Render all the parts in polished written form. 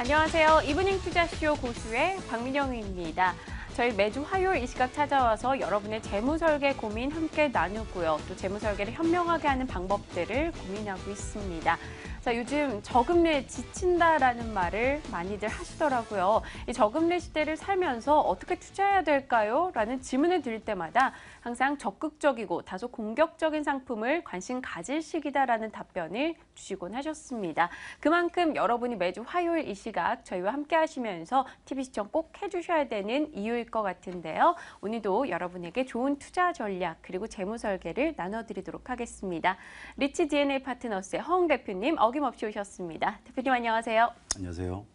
안녕하세요. 이브닝 투자쇼 고수의 박민영입니다. 저희 매주 화요일 이 시각 찾아와서 여러분의 재무설계 고민 함께 나누고요. 또 재무설계를 현명하게 하는 방법들을 고민하고 있습니다. 자, 요즘 저금리에 지친다라는 말을 많이들 하시더라고요. 이 저금리 시대를 살면서 어떻게 투자해야 될까요? 라는 질문을 드릴 때마다 항상 적극적이고 다소 공격적인 상품을 관심 가질 시기다라는 답변을 주시곤 하셨습니다. 그만큼 여러분이 매주 화요일 이 시각 저희와 함께 하시면서 TV 시청 꼭 해주셔야 되는 이유일 것 같은데요. 오늘도 여러분에게 좋은 투자 전략 그리고 재무 설계를 나눠드리도록 하겠습니다. 리치 DNA 파트너스의 허웅 대표님 어김없이 오셨습니다. 대표님 안녕하세요. 안녕하세요.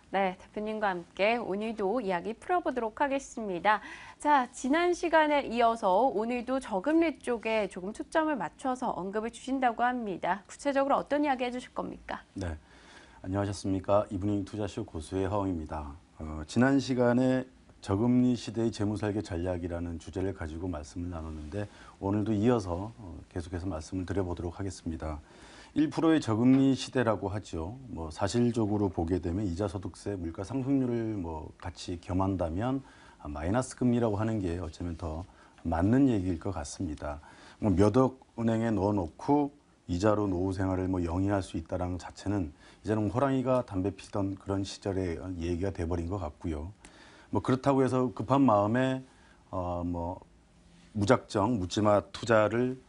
네, 대표님과 함께 오늘도 이야기 풀어보도록 하겠습니다. 자, 지난 시간에 이어서 오늘도 저금리 쪽에 조금 초점을 맞춰서 언급을 주신다고 합니다. 구체적으로 어떤 이야기 해주실 겁니까? 네, 안녕하셨습니까? 이브닝 투자쇼 고수의 허웅입니다. 지난 시간에 저금리 시대의 재무설계 전략이라는 주제를 가지고 말씀을 나눴는데 오늘도 이어서 계속해서 말씀을 드려보도록 하겠습니다. 1%의 저금리 시대라고 하죠. 사실적으로 보게 되면 이자 소득세, 물가 상승률을 같이 겸한다면 마이너스 금리라고 하는 게 어쩌면 더 맞는 얘기일 것 같습니다. 몇 억 은행에 넣어놓고 이자로 노후 생활을 영위할 수 있다는 것 자체는 이제는 호랑이가 담배 피던 그런 시절의 얘기가 돼버린 것 같고요. 그렇다고 해서 급한 마음에 무작정 묻지마 투자를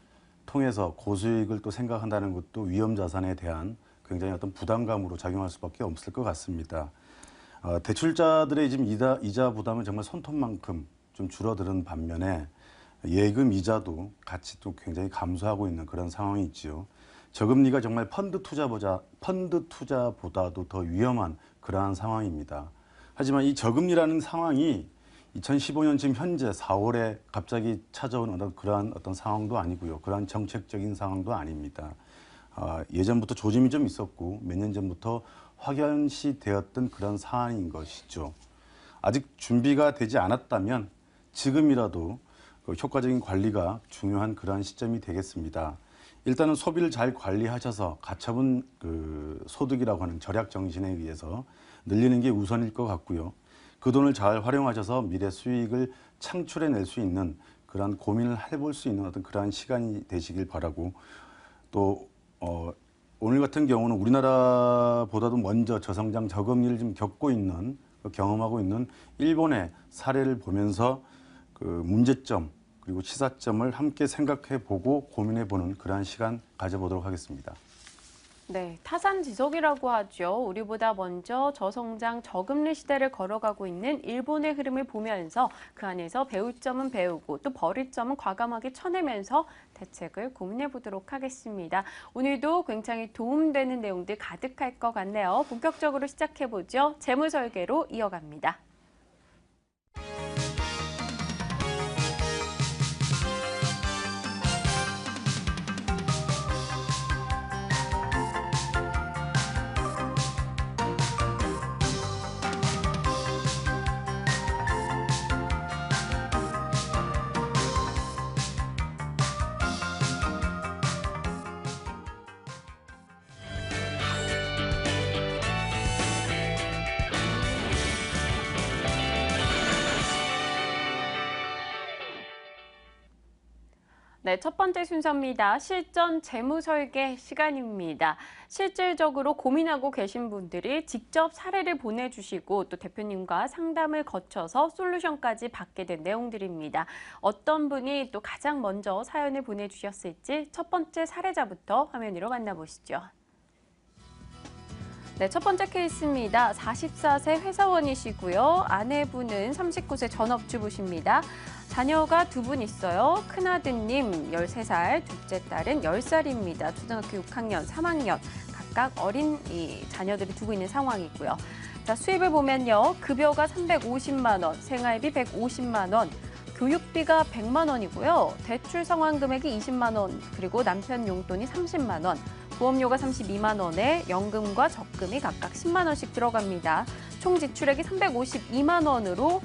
통해서 고수익을 또 생각한다는 것도 위험 자산에 대한 굉장히 어떤 부담감으로 작용할 수밖에 없을 것 같습니다. 대출자들의 지금 이자 부담은 정말 손톱만큼 좀 줄어드는 반면에 예금 이자도 같이 또 굉장히 감소하고 있는 그런 상황이 있지요. 저금리가 정말 펀드 투자보다도 더 위험한 그러한 상황입니다. 하지만 이 저금리라는 상황이 2015년 지금 현재 4월에 갑자기 찾아온 그러한 어떤 상황도 아니고요. 그러한 정책적인 상황도 아닙니다. 예전부터 조짐이 좀 있었고 몇 년 전부터 확연시 되었던 그런 사안인 것이죠. 아직 준비가 되지 않았다면 지금이라도 효과적인 관리가 중요한 그러한 시점이 되겠습니다. 일단은 소비를 잘 관리하셔서 가처분 소득이라고 하는 절약 정신에 의해서 늘리는 게 우선일 것 같고요. 그 돈을 잘 활용하셔서 미래 수익을 창출해낼 수 있는 그러한 고민을 해볼 수 있는 어떤 그러한 시간이 되시길 바라고 또 오늘 같은 경우는 우리나라보다도 먼저 저성장 저금리를 좀 겪고 있는 경험하고 있는 일본의 사례를 보면서 그 문제점 그리고 시사점을 함께 생각해보고 고민해보는 그러한 시간 가져보도록 하겠습니다. 네, 타산지석이라고 하죠. 우리보다 먼저 저성장 저금리 시대를 걸어가고 있는 일본의 흐름을 보면서 그 안에서 배울 점은 배우고 또 버릴 점은 과감하게 쳐내면서 대책을 고민해 보도록 하겠습니다. 오늘도 굉장히 도움되는 내용들 가득할 것 같네요. 본격적으로 시작해 보죠. 재무 설계로 이어갑니다. 네, 첫 번째 순서입니다. 실전 재무 설계 시간입니다. 실질적으로 고민하고 계신 분들이 직접 사례를 보내주시고 또 대표님과 상담을 거쳐서 솔루션까지 받게 된 내용들입니다. 어떤 분이 또 가장 먼저 사연을 보내주셨을지 첫 번째 사례자부터 화면 위로 만나보시죠. 네, 첫 번째 케이스입니다. 44세 회사원이시고요. 아내분은 39세 전업주부십니다. 자녀가 2분 있어요. 큰아드님 13살, 둘째 딸은 10살입니다. 초등학교 6학년, 3학년 각각 어린 자녀들이 두고 있는 상황이고요. 자, 수입을 보면요. 급여가 350만 원, 생활비 150만 원, 교육비가 100만 원이고요. 대출 상환 금액이 20만 원, 그리고 남편 용돈이 30만 원, 보험료가 32만 원에 연금과 적금이 각각 10만 원씩 들어갑니다. 총 지출액이 352만 원으로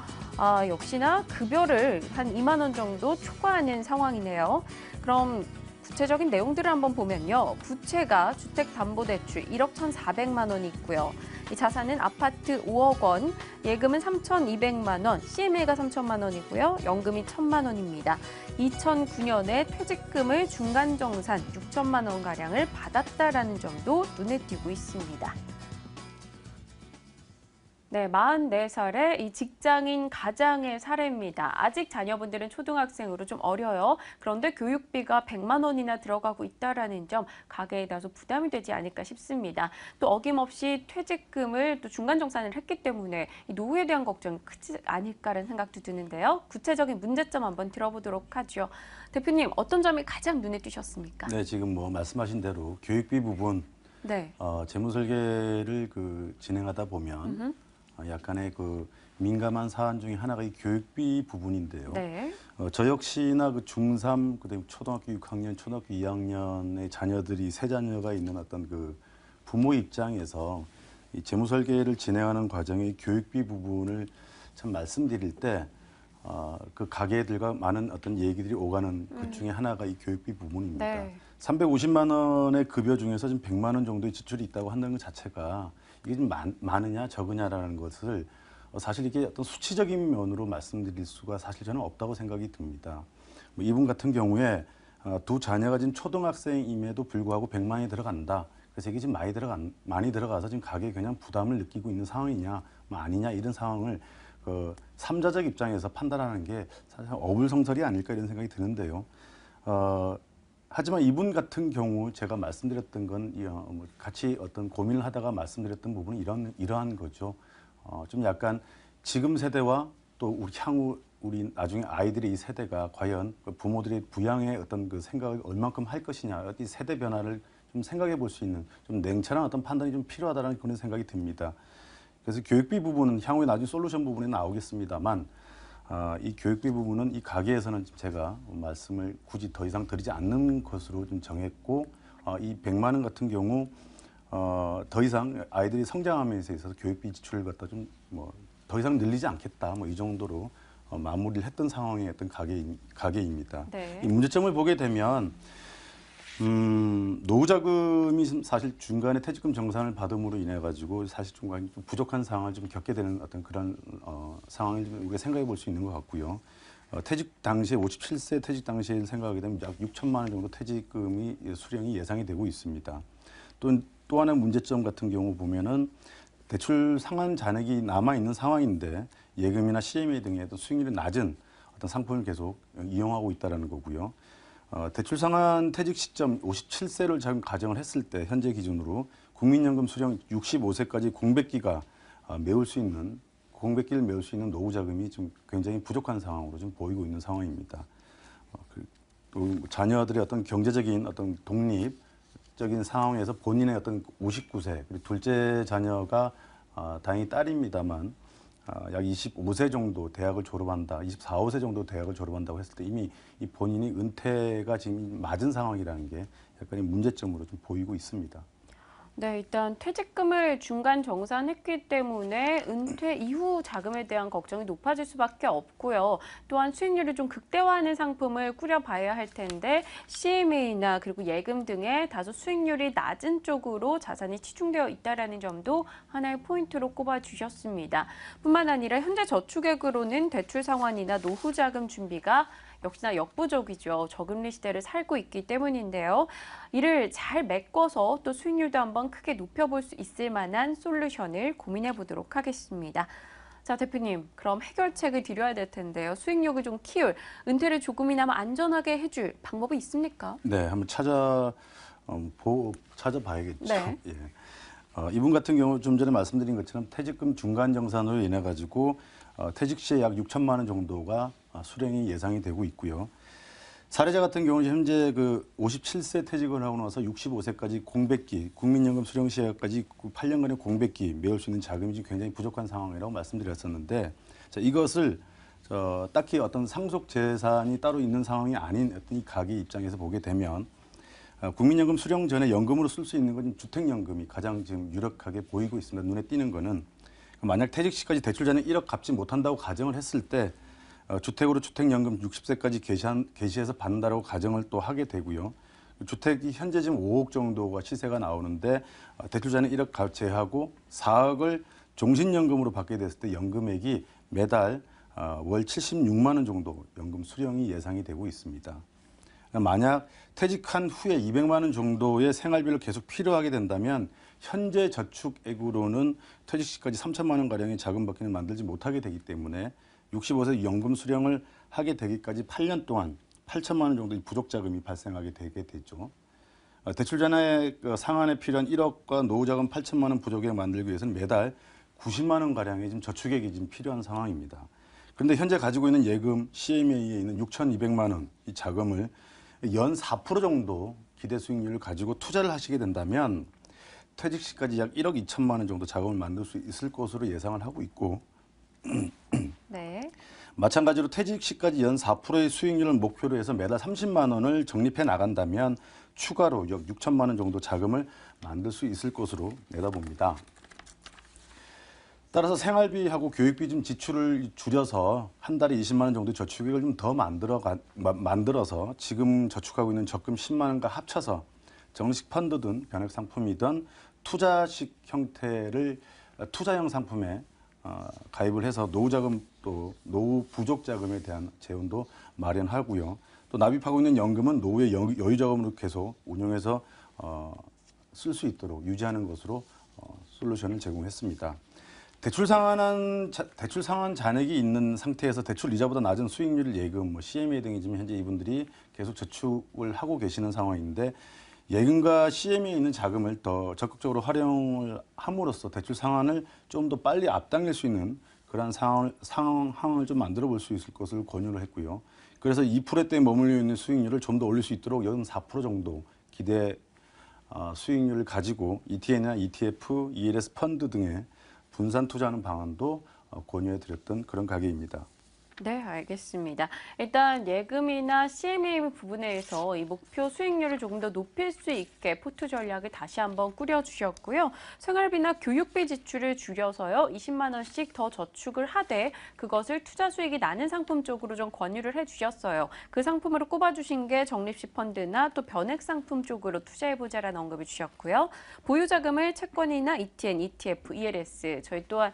역시나 급여를 한 2만 원 정도 초과하는 상황이네요. 그럼 구체적인 내용들을 한번 보면요. 부채가 주택담보대출 1억 1,400만 원이 있고요. 이 자산은 아파트 5억 원, 예금은 3,200만 원, CMA가 3천만 원이고요. 연금이 1,000만 원입니다. 2009년에 퇴직금을 중간정산 6천만 원가량을 받았다라는 점도 눈에 띄고 있습니다. 네, 44살의 이 직장인 가장의 사례입니다. 아직 자녀분들은 초등학생으로 좀 어려요. 그런데 교육비가 100만 원이나 들어가고 있다라는 점 가계에 다소 부담이 되지 않을까 싶습니다. 또 어김없이 퇴직금을 또 중간정산을 했기 때문에 이 노후에 대한 걱정이 크지 않을까라는 생각도 드는데요. 구체적인 문제점 한번 들어보도록 하죠. 대표님, 어떤 점이 가장 눈에 띄셨습니까? 네, 지금 뭐 말씀하신 대로 교육비 부분, 네. 재무 설계를 진행하다 보면 약간의 민감한 사안 중에 하나가 이 교육비 부분인데요. 네. 저 역시나 중3, 그다음에 초등학교 6학년, 초등학교 2학년의 자녀들이 세 자녀가 있는 어떤 부모 입장에서 이 재무 설계를 진행하는 과정의 교육비 부분을 참 말씀드릴 때 그 가계들과 많은 어떤 얘기들이 오가는 그 중에 하나가 이 교육비 부분입니다. 네. 350만 원의 급여 중에서 지금 100만 원 정도의 지출이 있다고 한다는 것 자체가 이게 좀 많으냐 적으냐라는 것을 사실 이게 어떤 수치적인 면으로 말씀드릴 수가 사실 저는 없다고 생각이 듭니다. 뭐 이분 같은 경우에 두 자녀가 지금 초등학생임에도 불구하고 100만 원이 들어간다. 그래서 이게 지금 많이 들어가서 지금 가게에 그냥 부담을 느끼고 있는 상황이냐, 뭐 아니냐 이런 상황을 삼자적 입장에서 판단하는 게 사실 어불성설이 아닐까 이런 생각이 드는데요. 하지만 이분 같은 경우 제가 말씀드렸던 건 같이 어떤 고민을 하다가 말씀드렸던 부분은 이러한 거죠. 좀 약간 지금 세대와 또 우리 나중에 아이들의 이 세대가 과연 부모들의 부양의 어떤 생각을 얼만큼 할 것이냐, 이 세대 변화를 좀 생각해 볼 수 있는 좀 냉철한 어떤 판단이 좀 필요하다는 그런 생각이 듭니다. 그래서 교육비 부분은 향후에 나중에 솔루션 부분에 나오겠습니다만 이 교육비 부분은 이 가계에서는 제가 말씀을 굳이 더 이상 드리지 않는 것으로 좀 정했고 이 100만 원 같은 경우 더 이상 아이들이 성장하면서 있어서 교육비 지출을 갖다 좀 더 이상 늘리지 않겠다 이 정도로 마무리를 했던 상황의 어떤 가계입니다. 네. 이 문제점을 보게 되면 노후자금이 사실 중간에 퇴직금 정산을 받음으로 인해 가지고 사실 중간에 좀 부족한 상황을 좀 겪게 되는 어떤 그런 상황을 좀 우리가 생각해 볼 수 있는 것 같고요. 퇴직 당시에 57세 퇴직 당시에 생각하게 되면 약 6천만 원 정도 퇴직금이 수령이 예상이 되고 있습니다. 또 하나 문제점 같은 경우 보면은 대출 상환 잔액이 남아 있는 상황인데 예금이나 CMA 등에도 수익률이 낮은 어떤 상품을 계속 이용하고 있다라는 거고요. 대출 상환 퇴직 시점 57세를 지금 가정을 했을 때 현재 기준으로 국민연금 수령 65세까지 공백기를 메울 수 있는 노후 자금이 좀 굉장히 부족한 상황으로 좀 보이고 있는 상황입니다. 또 자녀들의 어떤 경제적인 어떤 독립적인 상황에서 본인의 어떤 59세 그리고 둘째 자녀가 다행히 딸입니다만 약 25세 정도 대학을 졸업한다, 24, 5세 정도 대학을 졸업한다고 했을 때 이미 이 본인이 은퇴가 지금 맞은 상황이라는 게 약간의 문제점으로 좀 보이고 있습니다. 네, 일단 퇴직금을 중간 정산했기 때문에 은퇴 이후 자금에 대한 걱정이 높아질 수밖에 없고요. 또한 수익률을 좀 극대화하는 상품을 꾸려봐야 할 텐데 CMA나 그리고 예금 등의 다소 수익률이 낮은 쪽으로 자산이 치중되어 있다는 점도 하나의 포인트로 꼽아주셨습니다. 뿐만 아니라 현재 저축액으로는 대출 상환이나 노후 자금 준비가 역시나 역부족이죠. 저금리 시대를 살고 있기 때문인데요. 이를 잘 메꿔서 또 수익률도 한번 크게 높여볼 수 있을 만한 솔루션을 고민해 보도록 하겠습니다. 자, 대표님, 그럼 해결책을 드려야 될 텐데요. 수익률을 좀 키울, 은퇴를 조금이나마 안전하게 해줄 방법이 있습니까? 네, 한번 찾아봐야겠죠. 네. 예. 이분 같은 경우 좀 전에 말씀드린 것처럼 퇴직금 중간 정산으로 인해 가지고 퇴직 시에 약 6천만 원 정도가 수령이 예상이 되고 있고요. 사례자 같은 경우는 현재 57세 퇴직을 하고 나서 65세까지 공백기, 국민연금 수령 시에까지 8년간의 공백기 메울 수 있는 자금이 지금 굉장히 부족한 상황이라고 말씀드렸었는데, 자, 이것을 딱히 어떤 상속 재산이 따로 있는 상황이 아닌 어떤 이 가계 입장에서 보게 되면 국민연금 수령 전에 연금으로 쓸 수 있는 건 주택연금이 가장 지금 유력하게 보이고 있습니다. 눈에 띄는 거는 만약 퇴직 시까지 대출 잔액 1억 갚지 못한다고 가정을 했을 때 주택으로 주택연금 60세까지 개시해서 받는다라고 가정을 또 하게 되고요. 주택이 현재 지금 5억 정도가 시세가 나오는데 대출자는 1억 제하고 4억을 종신연금으로 받게 됐을 때 연금액이 매달 월 76만 원 정도 연금 수령이 예상이 되고 있습니다. 만약 퇴직한 후에 200만 원 정도의 생활비를 계속 필요하게 된다면 현재 저축액으로는 퇴직 시까지 3천만 원 가량의 자금 밖에는 만들지 못하게 되기 때문에 65세 연금 수령을 하게 되기까지 8년 동안 8천만 원 정도의 부족 자금이 발생하게 되게 되죠. 대출자의 상환에 필요한 1억과 노후자금 8천만 원 부족액 만들기 위해서는 매달 90만 원 가량의 지금 저축액이 지금 필요한 상황입니다. 그런데 현재 가지고 있는 예금 CMA에 있는 6,200만 원 이 자금을 연 4% 정도 기대 수익률을 가지고 투자를 하시게 된다면 퇴직 시까지 약 1억 2천만 원 정도 자금을 만들 수 있을 것으로 예상을 하고 있고 네. 마찬가지로 퇴직 시까지 연 4%의 수익률을 목표로 해서 매달 30만 원을 적립해 나간다면 추가로 약 6천만 원 정도 자금을 만들 수 있을 것으로 내다봅니다. 따라서 생활비하고 교육비 좀 지출을 줄여서 한 달에 20만 원 정도 저축액을 좀 더 만들어서 지금 저축하고 있는 적금 10만 원과 합쳐서 정식 펀드든 변액 상품이든 투자식 형태를 투자형 상품에 가입을 해서 노후자금 또 노후 부족 자금에 대한 재원도 마련하고요. 또 납입하고 있는 연금은 노후의 여유자금으로 계속 운용해서 쓸 수 있도록 유지하는 것으로 솔루션을 제공했습니다. 대출 상환 잔액이 있는 상태에서 대출 이자보다 낮은 수익률 예금, CMA 등이 지금 현재 이분들이 계속 저축을 하고 계시는 상황인데 예금과 CMA에 있는 자금을 더 적극적으로 활용을 함으로써 대출 상환을 좀 더 빨리 앞당길 수 있는 그런 상황을 좀 만들어 볼 수 있을 것을 권유를 했고요. 그래서 2%대에 머물러 있는 수익률을 좀 더 올릴 수 있도록 4% 정도 기대 수익률을 가지고 ETN이나 ETF, ELS 펀드 등의 분산 투자하는 방안도 권유해 드렸던 그런 가계입니다. 네, 알겠습니다. 일단 예금이나 CMA 부분에서 이 목표 수익률을 조금 더 높일 수 있게 포트 전략을 다시 한번 꾸려주셨고요. 생활비나 교육비 지출을 줄여서요. 20만 원씩 더 저축을 하되 그것을 투자 수익이 나는 상품 쪽으로 좀 권유를 해주셨어요. 그 상품으로 꼽아주신 게 적립식 펀드나 또 변액 상품 쪽으로 투자해보자라는 언급을 주셨고요. 보유자금을 채권이나 ETN, ETF, ELS 저희 또한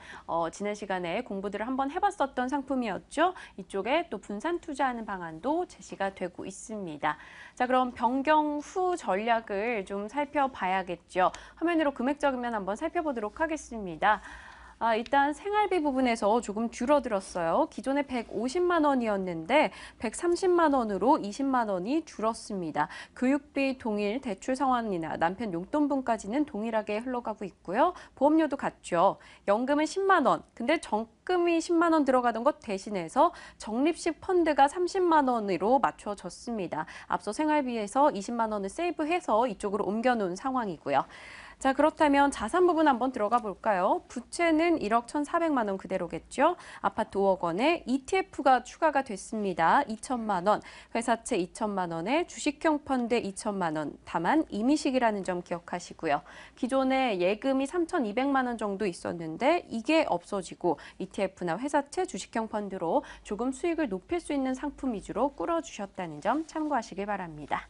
지난 시간에 공부들을 한번 해봤었던 상품이었죠. 이쪽에 또 분산 투자하는 방안도 제시가 되고 있습니다. 자, 그럼 변경 후 전략을 좀 살펴봐야겠죠. 화면으로 금액 적으면 한번 살펴보도록 하겠습니다. 일단 생활비 부분에서 조금 줄어들었어요. 기존에 150만 원이었는데 130만 원으로 20만 원이 줄었습니다. 교육비 동일, 대출 상환이나 남편 용돈분까지는 동일하게 흘러가고 있고요. 보험료도 같죠. 연금은 10만 원, 근데 적금이 10만 원 들어가던 것 대신해서 적립식 펀드가 30만 원으로 맞춰졌습니다. 앞서 생활비에서 20만 원을 세이브해서 이쪽으로 옮겨놓은 상황이고요. 자, 그렇다면 자산 부분 한번 들어가 볼까요? 부채는 1억 1,400만 원 그대로겠죠. 아파트 5억 원에 ETF가 추가가 됐습니다. 2천만 원, 회사채 2천만 원에 주식형 펀드 2천만 원, 다만 임의식이라는 점 기억하시고요. 기존에 예금이 3,200만 원 정도 있었는데 이게 없어지고 ETF나 회사채, 주식형 펀드로 조금 수익을 높일 수 있는 상품 위주로 꾸려주셨다는 점 참고하시길 바랍니다.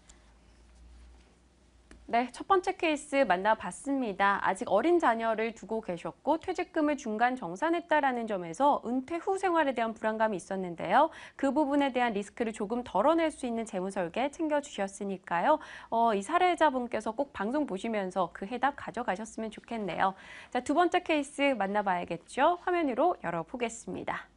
네, 첫 번째 케이스 만나봤습니다. 아직 어린 자녀를 두고 계셨고 퇴직금을 중간 정산했다라는 점에서 은퇴 후 생활에 대한 불안감이 있었는데요. 그 부분에 대한 리스크를 조금 덜어낼 수 있는 재무 설계 챙겨주셨으니까요. 이 사례자분께서 꼭 방송 보시면서 그 해답 가져가셨으면 좋겠네요. 자, 두 번째 케이스 만나봐야겠죠. 화면으로 열어보겠습니다.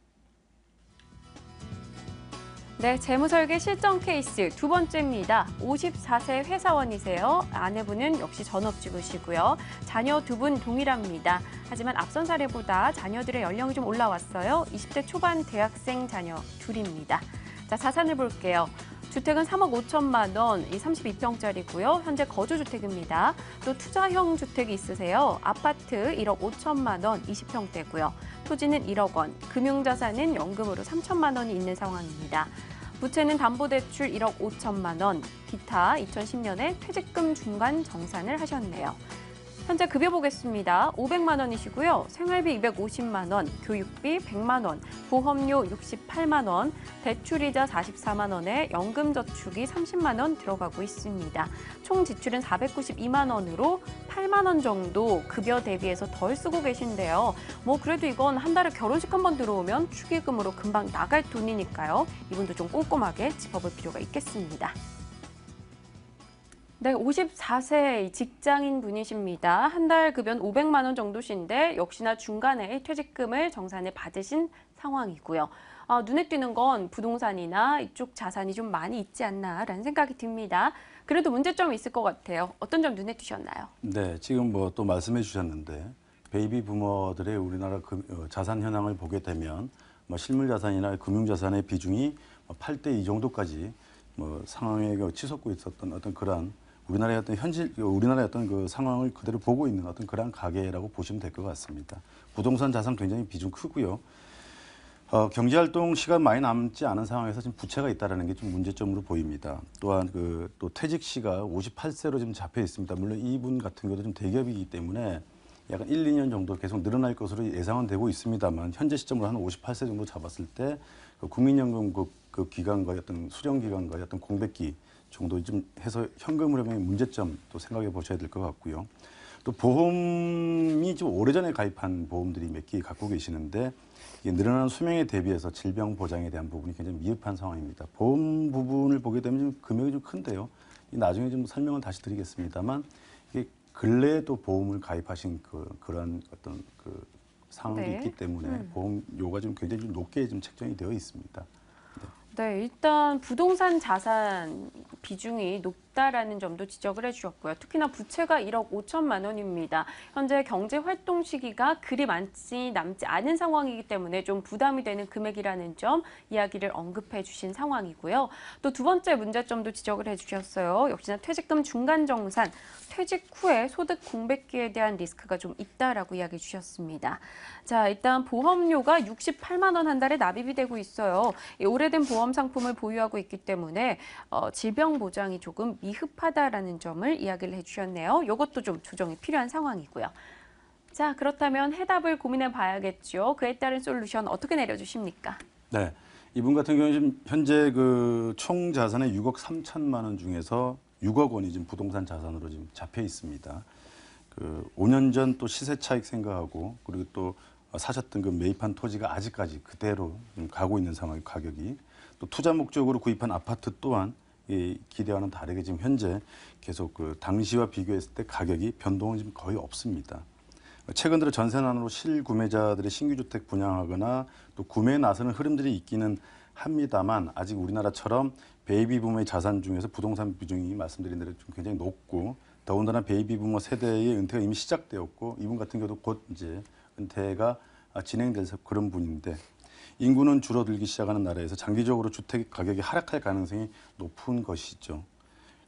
네, 재무설계 실전 케이스 두 번째입니다. 54세 회사원이세요. 아내분은 역시 전업주부시고요. 자녀 두 분 동일합니다. 하지만 앞선 사례보다 자녀들의 연령이 좀 올라왔어요. 20대 초반 대학생 자녀 둘입니다. 자, 자산을 볼게요. 주택은 3억 5천만 원, 이 32평짜리고요. 현재 거주주택입니다. 또 투자형 주택이 있으세요. 아파트 1억 5천만 원, 20평대고요. 토지는 1억 원, 금융자산은 연금으로 3천만 원이 있는 상황입니다. 부채는 담보대출 1억 5천만 원, 기타 2010년에 퇴직금 중간 정산을 하셨네요. 현재 급여 보겠습니다. 500만 원이시고요. 생활비 250만 원, 교육비 100만 원, 보험료 68만 원, 대출이자 44만 원에 연금저축이 30만 원 들어가고 있습니다. 총 지출은 492만 원으로 8만 원 정도 급여 대비해서 덜 쓰고 계신데요. 그래도 이건 한 달에 결혼식 한 번 들어오면 축의금으로 금방 나갈 돈이니까요. 이분도 좀 꼼꼼하게 짚어볼 필요가 있겠습니다. 네, 54세 직장인 분이십니다. 한 달 급여는 500만 원 정도신데 역시나 중간에 퇴직금을 정산을 받으신 상황이고요. 눈에 띄는 건 부동산이나 이쪽 자산이 좀 많이 있지 않나라는 생각이 듭니다. 그래도 문제점이 있을 것 같아요. 어떤 점 눈에 띄셨나요? 네, 지금 또 말씀해 주셨는데 베이비 부머들의 우리나라 자산 현황을 보게 되면 실물 자산이나 금융 자산의 비중이 8대 2 정도까지 상황에 치솟고 있었던 어떤 그러한 우리나라의 어떤 그 상황을 그대로 보고 있는 어떤 그러한 가계라고 보시면 될 것 같습니다. 부동산 자산 굉장히 비중 크고요. 경제활동 시간 많이 남지 않은 상황에서 지금 부채가 있다는 게 좀 문제점으로 보입니다. 또한 또 퇴직 시가 58세로 지금 잡혀 있습니다. 물론 이분 같은 경우도 좀 대기업이기 때문에 약간 1, 2년 정도 계속 늘어날 것으로 예상은 되고 있습니다만 현재 시점으로 한 58세 정도 잡았을 때 국민연금 그 기간과의 어떤 수령 기간과의 어떤 공백기 정도 좀 해서 현금 흐름의 문제점 또 생각해 보셔야 될 것 같고요. 또 보험이 좀 오래전에 가입한 보험들이 몇 개 갖고 계시는데 이게 늘어나는 수명에 대비해서 질병 보장에 대한 부분이 굉장히 미흡한 상황입니다. 보험 부분을 보게 되면 좀 금액이 좀 큰데요. 나중에 좀 설명을 다시 드리겠습니다만 이게 근래에 또 보험을 가입하신 그런 어떤 그 상황도 네. 있기 때문에 보험료가 좀 굉장히 좀 높게 좀 책정이 되어 있습니다. 네, 일단 부동산 자산 비중이 높다라는 점도 지적을 해주셨고요. 특히나 부채가 1억 5천만 원입니다. 현재 경제 활동 시기가 그리 남지 않은 상황이기 때문에 좀 부담이 되는 금액이라는 점 이야기를 언급해 주신 상황이고요. 또 두 번째 문제점도 지적을 해주셨어요. 역시나 퇴직금 중간 정산, 퇴직 후에 소득 공백기에 대한 리스크가 좀 있다라고 이야기해 주셨습니다. 자, 일단 보험료가 68만 원 한 달에 납입이 되고 있어요. 이 오래된 보험 상품을 보유하고 있기 때문에 질병 보장이 조금 미흡하다라는 점을 이야기를 해주셨네요. 이것도 좀 조정이 필요한 상황이고요. 자, 그렇다면 해답을 고민해 봐야겠죠. 그에 따른 솔루션 어떻게 내려주십니까? 네, 이분 같은 경우는 지금 현재 그 총 자산의 6억 3천만 원 중에서 6억 원이 지금 부동산 자산으로 지금 잡혀 있습니다. 그 5년 전 또 시세 차익 생각하고 그리고 또 사셨던 그 매입한 토지가 아직까지 그대로 가고 있는 상황의 가격이 또 투자 목적으로 구입한 아파트 또한 기대와는 다르게 지금 현재 계속 그 당시와 비교했을 때 가격이 변동은 지금 거의 없습니다. 최근 들어 전세난으로 실구매자들의 신규 주택 분양하거나 또 구매에 나서는 흐름들이 있기는 합니다만 아직 우리나라처럼 베이비 부머의 자산 중에서 부동산 비중이 말씀드린 대로 좀 굉장히 높고 더군다나 베이비 부머 세대의 은퇴가 이미 시작되었고 이분 같은 경우도 곧 이제 은퇴가 진행돼서 그런 분인데 인구는 줄어들기 시작하는 나라에서 장기적으로 주택 가격이 하락할 가능성이 높은 것이죠.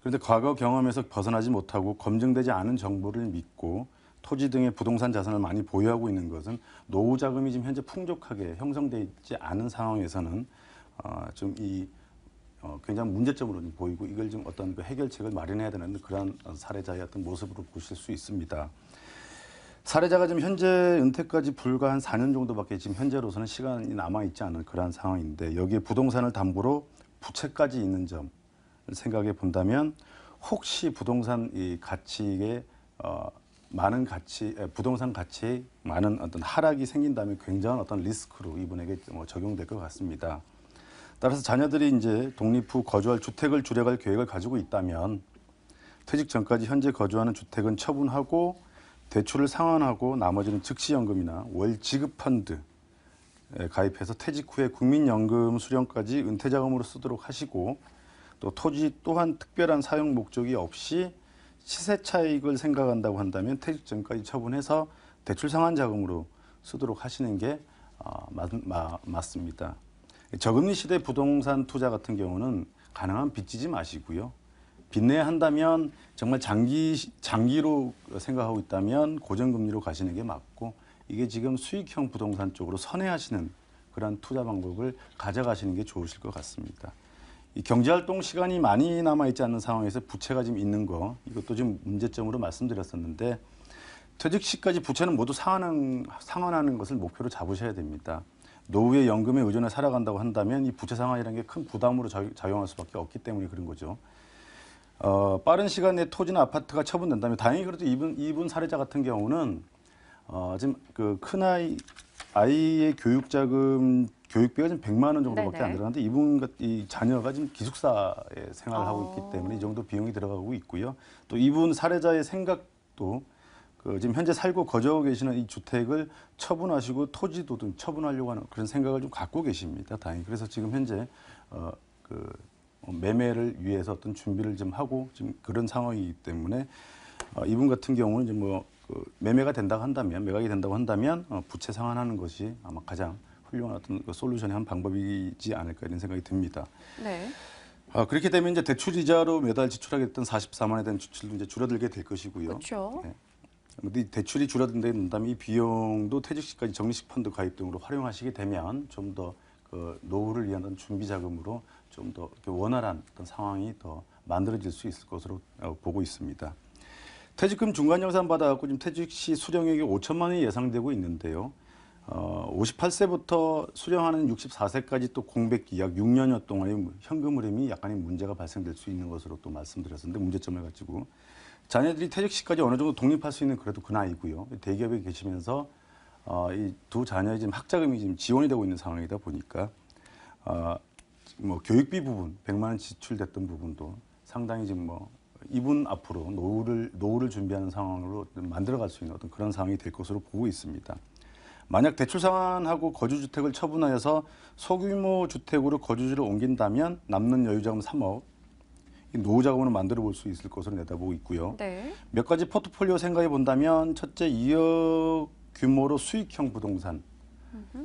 그런데 과거 경험에서 벗어나지 못하고 검증되지 않은 정보를 믿고 토지 등의 부동산 자산을 많이 보유하고 있는 것은 노후 자금이 지금 현재 풍족하게 형성되지 않은 상황에서는 좀 굉장히 문제점으로 보이고 이걸 좀 어떤 그 해결책을 마련해야 되는 그러한 사례자의 어떤 모습으로 보실 수 있습니다. 사례자가 지금 현재 은퇴까지 불과 한 4년 정도밖에 지금 현재로서는 시간이 남아있지 않은 그러한 상황인데 여기에 부동산을 담보로 부채까지 있는 점을 생각해 본다면 혹시 부동산 이 가치에 부동산 가치에 많은 어떤 하락이 생긴다면 굉장한 어떤 리스크로 이분에게 적용될 것 같습니다. 따라서 자녀들이 이제 독립 후 거주할 주택을 줄여갈 계획을 가지고 있다면 퇴직 전까지 현재 거주하는 주택은 처분하고 대출을 상환하고 나머지는 즉시연금이나 월 지급펀드에 가입해서 퇴직 후에 국민연금 수령까지 은퇴자금으로 쓰도록 하시고 또 토지 또한 특별한 사용 목적이 없이 시세 차익을 생각한다고 한다면 퇴직 전까지 처분해서 대출 상환 자금으로 쓰도록 하시는 게 맞습니다. 저금리 시대 부동산 투자 같은 경우는 가능한 빚지지 마시고요. 빚내야 한다면 정말 장기로 생각하고 있다면 고정금리로 가시는 게 맞고 이게 지금 수익형 부동산 쪽으로 선회하시는 그런 투자 방법을 가져가시는 게 좋으실 것 같습니다. 이 경제활동 시간이 많이 남아있지 않는 상황에서 부채가 지금 있는 거 이것도 지금 문제점으로 말씀드렸었는데 퇴직 시까지 부채는 모두 상환하는 것을 목표로 잡으셔야 됩니다. 노후의 연금에 의존해 살아간다고 한다면 이 부채 상환이라는 게 큰 부담으로 작용할 수밖에 없기 때문에 그런 거죠. 빠른 시간 내에 토지나 아파트가 처분된다면 다행히 그래도 이분 사례자 같은 경우는 지금 그 아이의 교육자금 교육비가 지금 100만 원 정도밖에 네네. 안 들어가는데 이 자녀가 지금 기숙사에 생활을 하고 있기 때문에 이 정도 비용이 들어가고 있고요. 또 이분 사례자의 생각도 지금 현재 살고 거주하고 계시는 이 주택을 처분하시고 토지도 좀 처분하려고 하는 그런 생각을 좀 갖고 계십니다. 다행히. 그래서 지금 현재 매매를 위해서 어떤 준비를 좀 하고 지금 그런 상황이기 때문에 이분 같은 경우는 이제 매매가 된다고 한다면 매각이 된다고 한다면 부채 상환하는 것이 아마 가장 훌륭한 어떤 솔루션의 한 방법이지 않을까 이런 생각이 듭니다. 네. 그렇게 되면 이제 대출 이자로 매달 지출하게 됐던 44만 원에 대한 지출도 이제 줄어들게 될 것이고요. 그렇죠. 네. 이 대출이 줄어든다고 한다면 이 비용도 퇴직 시까지 적립식 펀드 가입 등으로 활용하시게 되면 좀 더 노후를 위한 준비 자금으로 좀 더 원활한 어떤 상황이 더 만들어질 수 있을 것으로 보고 있습니다. 퇴직금 중간정산 받아갖고 지금 퇴직 시 수령액이 5천만 원이 예상되고 있는데요. 58세부터 수령하는 64세까지 또 공백기 약 6년여 동안의 현금 흐름이 약간의 문제가 발생될 수 있는 것으로 또 말씀드렸었는데 문제점을 가지고 자녀들이 퇴직 시까지 어느 정도 독립할 수 있는 그래도 그 나이고요. 대기업에 계시면서 이 두 자녀의 지금 학자금이 지금 지원이 되고 있는 상황이다 보니까 교육비 부분 100만 원 지출됐던 부분도 상당히 지금 이분 앞으로 노후를 준비하는 상황으로 만들어갈 수 있는 어떤 그런 상황이 될 것으로 보고 있습니다. 만약 대출 상환하고 거주주택을 처분하여서 소규모 주택으로 거주지를 옮긴다면 남는 여유자금 3억, 노후자금으로 만들어 볼 수 있을 것으로 내다보고 있고요. 네. 몇 가지 포트폴리오 생각해 본다면 첫째 2억 규모로 수익형 부동산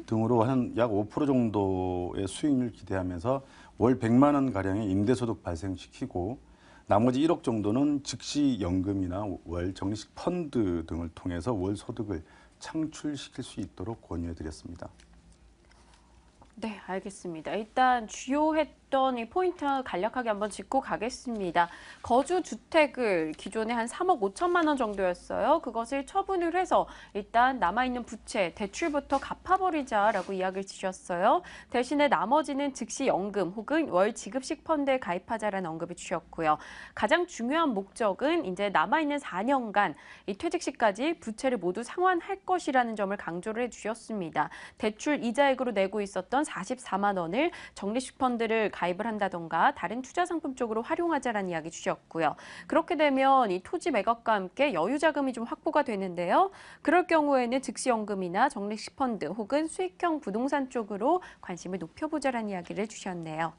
등으로 한 약 5% 정도의 수익률 기대하면서 월 100만 원 가량의 임대소득 발생시키고 나머지 1억 정도는 즉시 연금이나 월 적립식 펀드 등을 통해서 월 소득을 창출시킬 수 있도록 권유해 드렸습니다. 네, 알겠습니다. 일단 주요했던 이 포인트 간략하게 한번 짚고 가겠습니다. 거주 주택을 기존에 한 3억 5천만 원 정도였어요. 그것을 처분을 해서 일단 남아있는 부채, 대출부터 갚아버리자라고 이야기를 주셨어요. 대신에 나머지는 즉시 연금 혹은 월 지급식 펀드에 가입하자라는 언급을 주셨고요. 가장 중요한 목적은 이제 남아있는 4년간 이 퇴직 시까지 부채를 모두 상환할 것이라는 점을 강조를 해주셨습니다. 대출 이자액으로 내고 있었던 44만 원을 적립식 펀드를 가입을 한다던가 다른 투자 상품 쪽으로 활용하자라는 이야기 주셨고요. 그렇게 되면 이 토지 매각과 함께 여유 자금이 좀 확보가 되는데요. 그럴 경우에는 즉시 연금이나 적립식 펀드 혹은 수익형 부동산 쪽으로 관심을 높여보자라는 이야기를 주셨네요.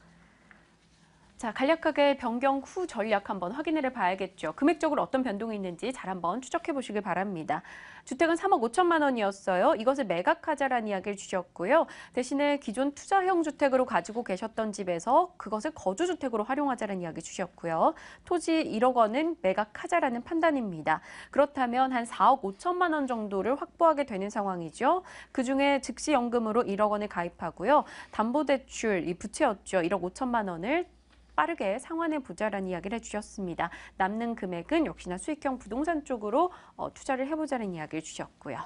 자, 간략하게 변경 후 전략 한번 확인을 해봐야겠죠. 금액적으로 어떤 변동이 있는지 잘 한번 추적해 보시길 바랍니다. 주택은 3억 5천만 원이었어요. 이것을 매각하자라는 이야기를 주셨고요. 대신에 기존 투자형 주택으로 가지고 계셨던 집에서 그것을 거주주택으로 활용하자라는 이야기 주셨고요. 토지 1억 원은 매각하자라는 판단입니다. 그렇다면 한 4억 5천만 원 정도를 확보하게 되는 상황이죠. 그중에 즉시 연금으로 1억 원을 가입하고요. 담보대출, 이 부채였죠. 1억 5천만 원을 빠르게 상환해 보자라는 이야기를 해주셨습니다. 남는 금액은 역시나 수익형 부동산 쪽으로 투자를 해보자는 이야기를 주셨고요.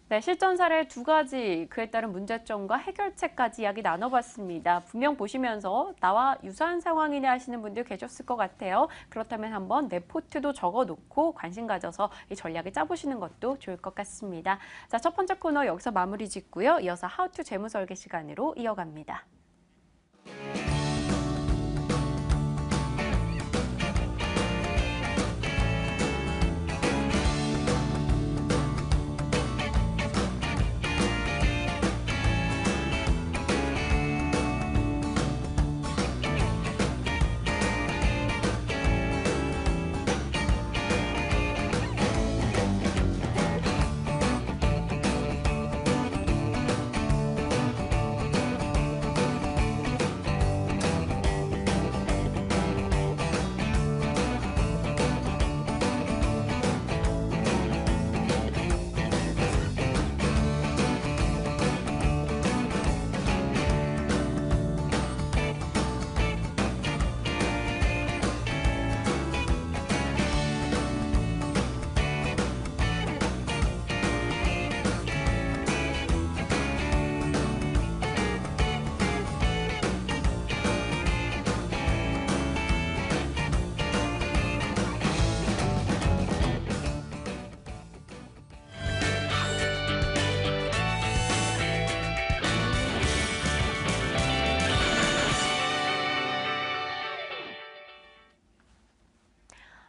네, 실전 사례 2가지, 그에 따른 문제점과 해결책까지 이야기 나눠봤습니다. 분명 보시면서 나와 유사한 상황이네 하시는 분들 계셨을 것 같아요. 그렇다면 한번 레포트도 적어놓고 관심 가져서 이 전략을 짜보시는 것도 좋을 것 같습니다. 자, 첫 번째 코너 여기서 마무리 짓고요. 이어서 하우투 재무설계 시간으로 이어갑니다.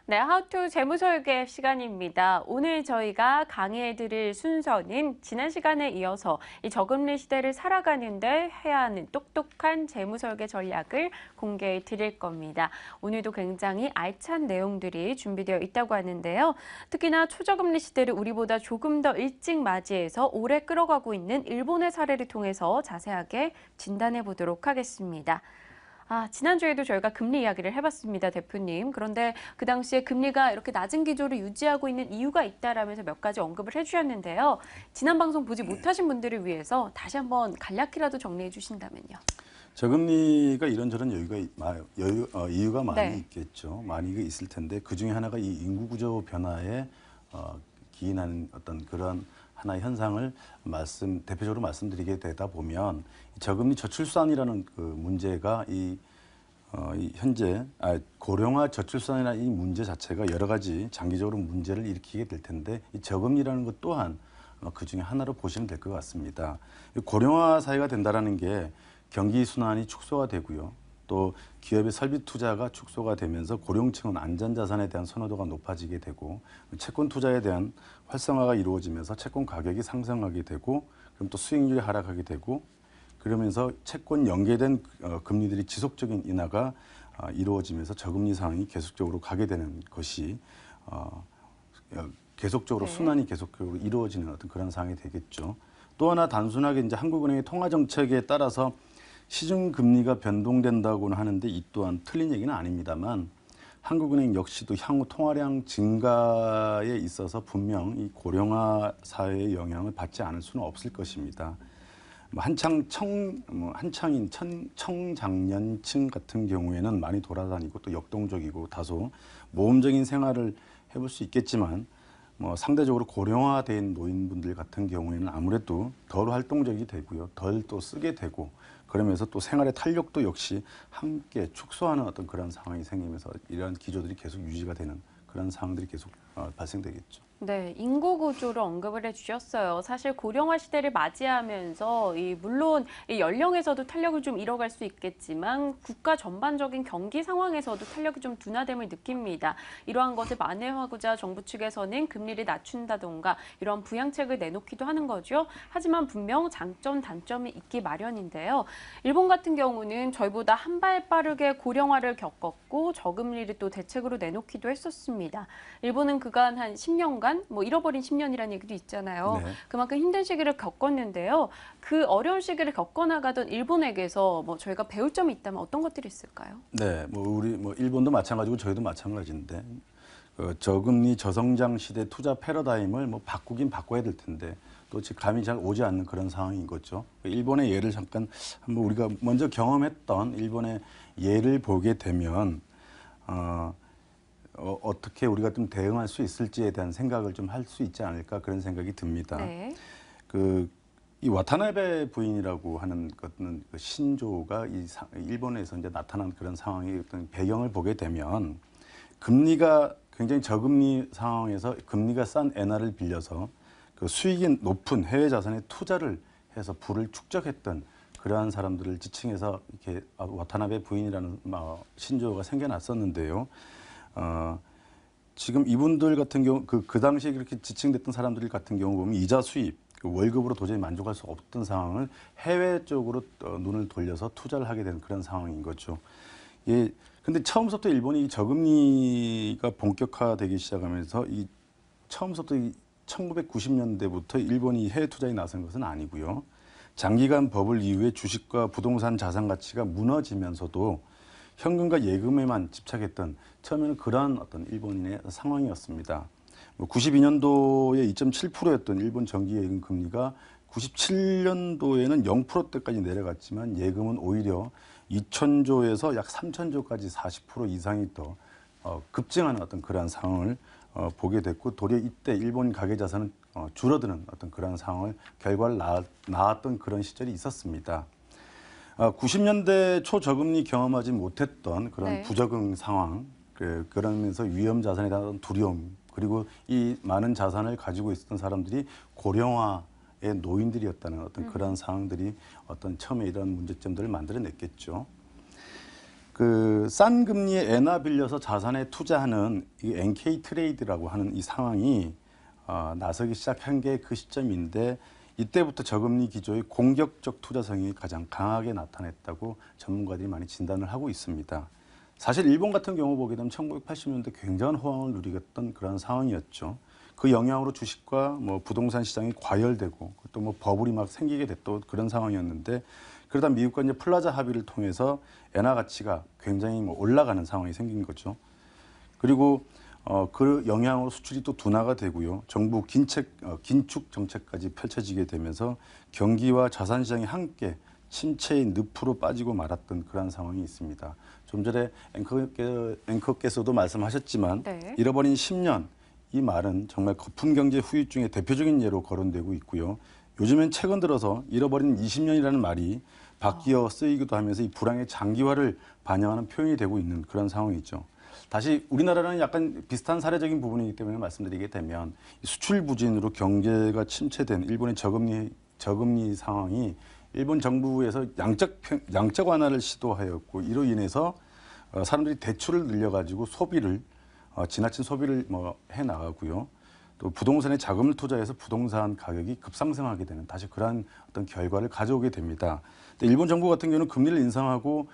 네, 하우투 재무설계 시간입니다. 오늘 저희가 강의해드릴 순서는 지난 시간에 이어서 이 저금리 시대를 살아가는데 해야 하는 똑똑한 재무설계 전략을 공개해 드릴 겁니다. 오늘도 굉장히 알찬 내용들이 준비되어 있다고 하는데요. 특히나 초저금리 시대를 우리보다 조금 더 일찍 맞이해서 오래 끌어가고 있는 일본의 사례를 통해서 자세하게 진단해 보도록 하겠습니다. 지난주에도 저희가 금리 이야기를 해봤습니다, 대표님. 그런데 그 당시에 금리가 이렇게 낮은 기조를 유지하고 있는 이유가 있다라면서 몇 가지 언급을 해주셨는데요. 지난 방송 보지 못하신 분들을 위해서 다시 한번 간략히라도 정리해 주신다면요. 저금리가 이런저런 이유가 많이 네. 있겠죠. 많이 있을 텐데 그 중에 하나가 이 인구 구조 변화에 기인하는 어떤 그런 하나의 현상을 대표적으로 말씀드리게 되다 보면 저금리 저출산이라는 그 문제가 이 현재 고령화 저출산이라는 이 문제 자체가 여러 가지 장기적으로 문제를 일으키게 될 텐데 이 저금리라는 것 또한 그 중에 하나로 보시면 될 것 같습니다. 고령화 사회가 된다라는 게 경기 순환이 축소가 되고요. 또 기업의 설비 투자가 축소가 되면서 고령층은 안전자산에 대한 선호도가 높아지게 되고 채권 투자에 대한 활성화가 이루어지면서 채권 가격이 상승하게 되고 그럼 또 수익률이 하락하게 되고 그러면서 채권 연계된 금리들이 지속적인 인하가 이루어지면서 저금리 상황이 계속적으로 가게 되는 것이 계속적으로 네. 순환이 계속적으로 이루어지는 어떤 그런 상황이 되겠죠. 또 하나 단순하게 이제 한국은행의 통화 정책에 따라서 시중 금리가 변동된다고는 하는데 이 또한 틀린 얘기는 아닙니다만 한국은행 역시도 향후 통화량 증가에 있어서 분명 이 고령화 사회의 영향을 받지 않을 수는 없을 것입니다. 한창인 청장년층 같은 경우에는 많이 돌아다니고 또 역동적이고 다소 모험적인 생활을 해볼 수 있겠지만 상대적으로 고령화된 노인분들 같은 경우에는 아무래도 덜 활동적이 되고요, 덜 또 쓰게 되고 그러면서 또 생활의 탄력도 역시 함께 축소하는 어떤 그런 상황이 생기면서 이러한 기조들이 계속 유지가 되는 그런 상황들이 계속 발생되겠죠. 네, 인구 구조를 언급을 해주셨어요. 사실 고령화 시대를 맞이하면서 물론 이 연령에서도 탄력을 좀 잃어갈 수 있겠지만 국가 전반적인 경기 상황에서도 탄력이 좀 둔화됨을 느낍니다. 이러한 것을 만회하고자 정부 측에서는 금리를 낮춘다던가 이런 부양책을 내놓기도 하는 거죠. 하지만 분명 장점, 단점이 있기 마련인데요. 일본 같은 경우는 저희보다 한 발 빠르게 고령화를 겪었고 저금리를 또 대책으로 내놓기도 했었습니다. 일본은 그간 한 10년간 잃어버린 10년이라는 얘기도 있잖아요. 네. 그만큼 힘든 시기를 겪었는데요. 그 어려운 시기를 겪어나가던 일본에게서 저희가 배울 점이 있다면 어떤 것들이 있을까요? 네, 우리 일본도 마찬가지고 저희도 마찬가지인데 저금리 저성장 시대 투자 패러다임을 바꾸긴 바꿔야 될 텐데 또 지금 감이 잘 오지 않는 그런 상황인 거죠. 일본의 예를 잠깐 한번 우리가 먼저 경험했던 일본의 예를 보게 되면 어떻게 우리가 좀 대응할 수 있을지에 대한 생각을 좀 할 수 있지 않을까 그런 생각이 듭니다. 네. 이 와타나베 부인이라고 하는 것은 그 신조가 일본에서 이제 나타난 그런 상황의 어떤 배경을 보게 되면 금리가 굉장히 저금리 상황에서 금리가 싼 엔화를 빌려서 그 수익이 높은 해외 자산에 투자를 해서 부를 축적했던 그러한 사람들을 지칭해서 이렇게 와타나베 부인이라는 신조어가 생겨났었는데요. 지금 이분들 같은 경우 그 당시에 그렇게 지칭됐던 사람들 같은 경우 보면 이자 수입, 월급으로 도저히 만족할 수 없던 상황을 해외 쪽으로 눈을 돌려서 투자를 하게 되는 그런 상황인 거죠. 예. 근데 처음부터 일본이 저금리가 본격화되기 시작하면서 처음부터 1990년대부터 일본이 해외 투자에 나선 것은 아니고요. 장기간 버블 이후에 주식과 부동산 자산 가치가 무너지면서도 현금과 예금에만 집착했던 처음에는 그러한 어떤 일본인의 상황이었습니다. 92년도에 2.7%였던 일본 정기 예금 금리가 97년도에는 0%대까지 내려갔지만 예금은 오히려 2,000조에서 약 3,000조까지 40% 이상이 더 급증하는 어떤 그러한 상황을 보게 됐고 도리어 이때 일본 가계 자산은 줄어드는 어떤 그런 상황을 결과를 낳았던 그런 시절이 있었습니다. 90년대 초저금리 경험하지 못했던 그런 네. 부적응 상황, 그러면서 위험 자산에 대한 두려움, 그리고 이 많은 자산을 가지고 있었던 사람들이 고령화의 노인들이었다는 어떤 그런 상황들이 어떤 처음에 이런 문제점들을 만들어냈겠죠. 그 싼 금리의 엔화 빌려서 자산에 투자하는 이 NK 트레이드라고 하는 이 상황이 나서기 시작한 게 그 시점인데 이때부터 저금리 기조의 공격적 투자성이 가장 강하게 나타났다고 전문가들이 많이 진단을 하고 있습니다. 사실 일본 같은 경우 보게 되면 1980년대 굉장한 호황을 누리겠던 그런 상황이었죠. 그 영향으로 주식과 뭐 부동산 시장이 과열되고 또 뭐 버블이 막 생기게 됐던 그런 상황이었는데 그러다 미국과 이제 플라자 합의를 통해서 엔화 가치가 굉장히 뭐 올라가는 상황이 생긴 거죠. 그리고 그 영향으로 수출이 또 둔화가 되고요. 정부 긴축 정책까지 펼쳐지게 되면서 경기와 자산 시장이 함께 침체의 늪으로 빠지고 말았던 그런 상황이 있습니다. 좀 전에 앵커께서도 말씀하셨지만 네. 잃어버린 10년 이 말은 정말 거품 경제 후유증의 대표적인 예로 거론되고 있고요. 요즘엔 최근 들어서 잃어버린 20년이라는 말이 바뀌어 쓰이기도 하면서 이 불황의 장기화를 반영하는 표현이 되고 있는 그런 상황이죠. 다시 우리나라는 약간 비슷한 사례적인 부분이기 때문에 말씀드리게 되면 수출 부진으로 경제가 침체된 일본의 저금리 상황이 일본 정부에서 양적 완화를 시도하였고 이로 인해서 사람들이 대출을 늘려가지고 소비를 지나친 소비를 뭐 해 나가고요. 또 부동산에 자금을 투자해서 부동산 가격이 급상승하게 되는 다시 그러한 어떤 결과를 가져오게 됩니다. 근데 일본 정부 같은 경우는 금리를 인상하고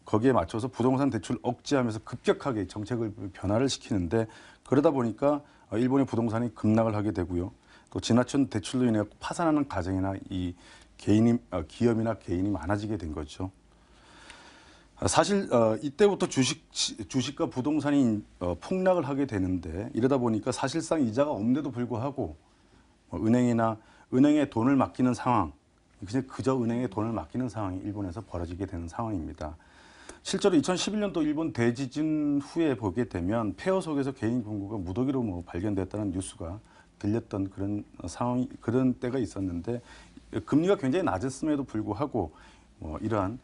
거기에 맞춰서 부동산 대출을 억제하면서 급격하게 정책을 변화를 시키는데 그러다 보니까 일본의 부동산이 급락을 하게 되고요. 또 지나친 대출로 인해 파산하는 가정이나 이 기업이나 개인이 많아지게 된 거죠. 사실 이때부터 주식과 부동산이 폭락을 하게 되는데 이러다 보니까 사실상 이자가 없는데도 불구하고 은행에 돈을 맡기는 상황, 그저 은행에 돈을 맡기는 상황이 일본에서 벌어지게 되는 상황입니다. 실제로 2011년도 일본 대지진 후에 보게 되면 폐허 속에서 개인 금고가 무더기로 뭐 발견됐다는 뉴스가 들렸던 그런 상황이 그런 때가 있었는데 금리가 굉장히 낮았음에도 불구하고 이러한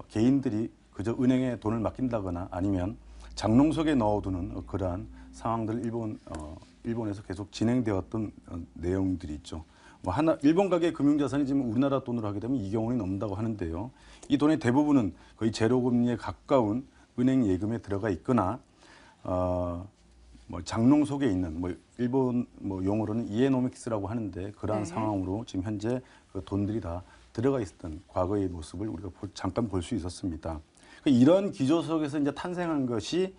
개인들이 그저 은행에 돈을 맡긴다거나 아니면 장롱 속에 넣어두는 그러한 상황들 일본에서 계속 진행되었던 내용들이 있죠. 일본 가계의 금융자산이 지금 우리나라 돈으로 하게 되면 2억 원이 넘는다고 하는데요. 이 돈의 대부분은 거의 제로금리에 가까운 은행 예금에 들어가 있거나 장롱 속에 있는 일본 용어로는 이에노믹스라고 하는데 그러한 네. 상황으로 지금 현재 그 돈들이 다 들어가 있었던 과거의 모습을 우리가 잠깐 볼 수 있었습니다. 이런 기조 속에서 이제 탄생한 것이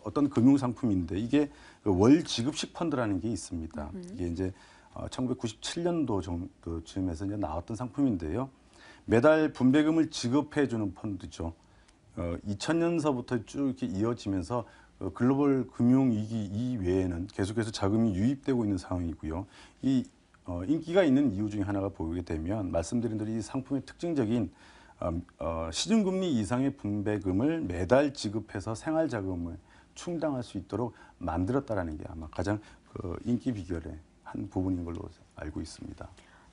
어떤 금융상품인데 이게 월 지급식 펀드라는 게 있습니다. 이게 이제 1997년도 정도쯤에서 이제 나왔던 상품인데요. 매달 분배금을 지급해주는 펀드죠. 2000년서부터 쭉 이렇게 이어지면서 글로벌 금융위기 이외에는 계속해서 자금이 유입되고 있는 상황이고요. 인기가 있는 이유 중에 하나가 보게 되면 말씀드린 대로 이 상품의 특징적인 시중금리 이상의 분배금을 매달 지급해서 생활자금을 충당할 수 있도록 만들었다는 게 아마 가장 인기 비결의 한 부분인 걸로 알고 있습니다.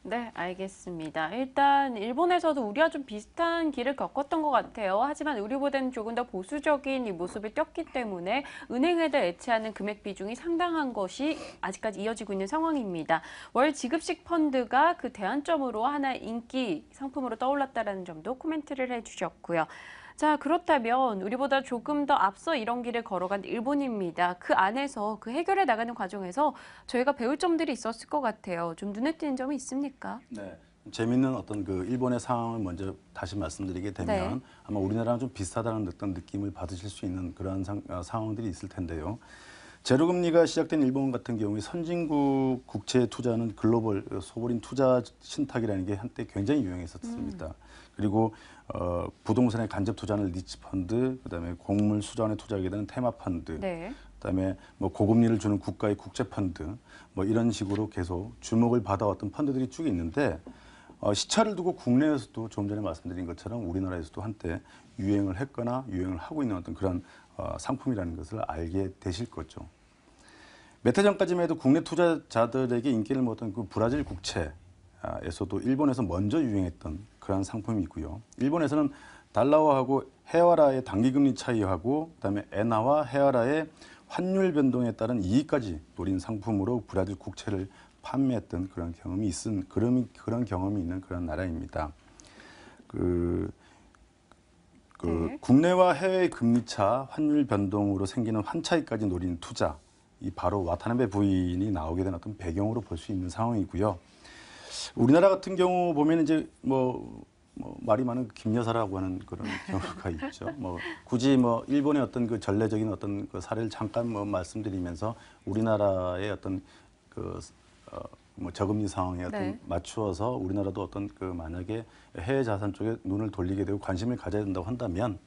네, 알겠습니다. 일단 일본에서도 우리와 좀 비슷한 길을 겪었던 것 같아요. 하지만 우리보다는 조금 더 보수적인 이 모습을 띄었기 때문에 은행에다 애체하는 금액 비중이 상당한 것이 아직까지 이어지고 있는 상황입니다. 월 지급식 펀드가 그 대안점으로 하나의 인기 상품으로 떠올랐다는 점도 코멘트를 해주셨고요. 자, 그렇다면 우리보다 조금 더 앞서 이런 길을 걸어간 일본입니다. 그 안에서 그 해결해 나가는 과정에서 저희가 배울 점들이 있었을 것 같아요. 좀 눈에 띄는 점이 있습니까? 네. 재미있는 어떤 그 일본의 상황을 먼저 다시 말씀드리게 되면 네. 아마 우리나라랑 좀 비슷하다는 어떤 느낌을 받으실 수 있는 그런 상황들이 있을 텐데요. 제로금리가 시작된 일본 같은 경우에 선진국 국채 투자는 글로벌 소버린 투자 신탁이라는 게 한때 굉장히 유행했었습니다. 그리고 부동산에 간접 투자하는 리츠 펀드, 그다음에 곡물 수자원에 투자하게 되는 테마 펀드, 네. 그다음에 고금리를 주는 국가의 국제 펀드, 이런 식으로 계속 주목을 받아왔던 펀드들이 쭉 있는데 시차를 두고 국내에서도 좀 전에 말씀드린 것처럼 우리나라에서도 한때 유행을 했거나 유행을 하고 있는 어떤 그런 상품이라는 것을 알게 되실 거죠. 몇 해 전까지만 해도 국내 투자자들에게 인기를 모았던 그 브라질 국채에서도 일본에서 먼저 유행했던 그런 상품이고요. 일본에서는 달러화하고 헤아라의 단기금리 차이하고 그다음에 엔화와 헤아라의 환율 변동에 따른 이익까지 노린 상품으로 브라질 국채를 판매했던 그런 경험이 있는 그런 나라입니다. 네. 국내와 해외 금리차, 환율 변동으로 생기는 환차익까지 노리는 투자, 이 바로 와타나베 부인이 나오게 된 어떤 배경으로 볼 수 있는 상황이고요. 우리나라 같은 경우 보면 이제 말이 많은 김 여사라고 하는 그런 경우가 있죠. 굳이 일본의 어떤 그 전례적인 어떤 그 사례를 잠깐 말씀드리면서 우리나라의 어떤 저금리 상황에 어떤 네. 맞추어서 우리나라도 어떤 만약에 해외 자산 쪽에 눈을 돌리게 되고 관심을 가져야 된다고 한다면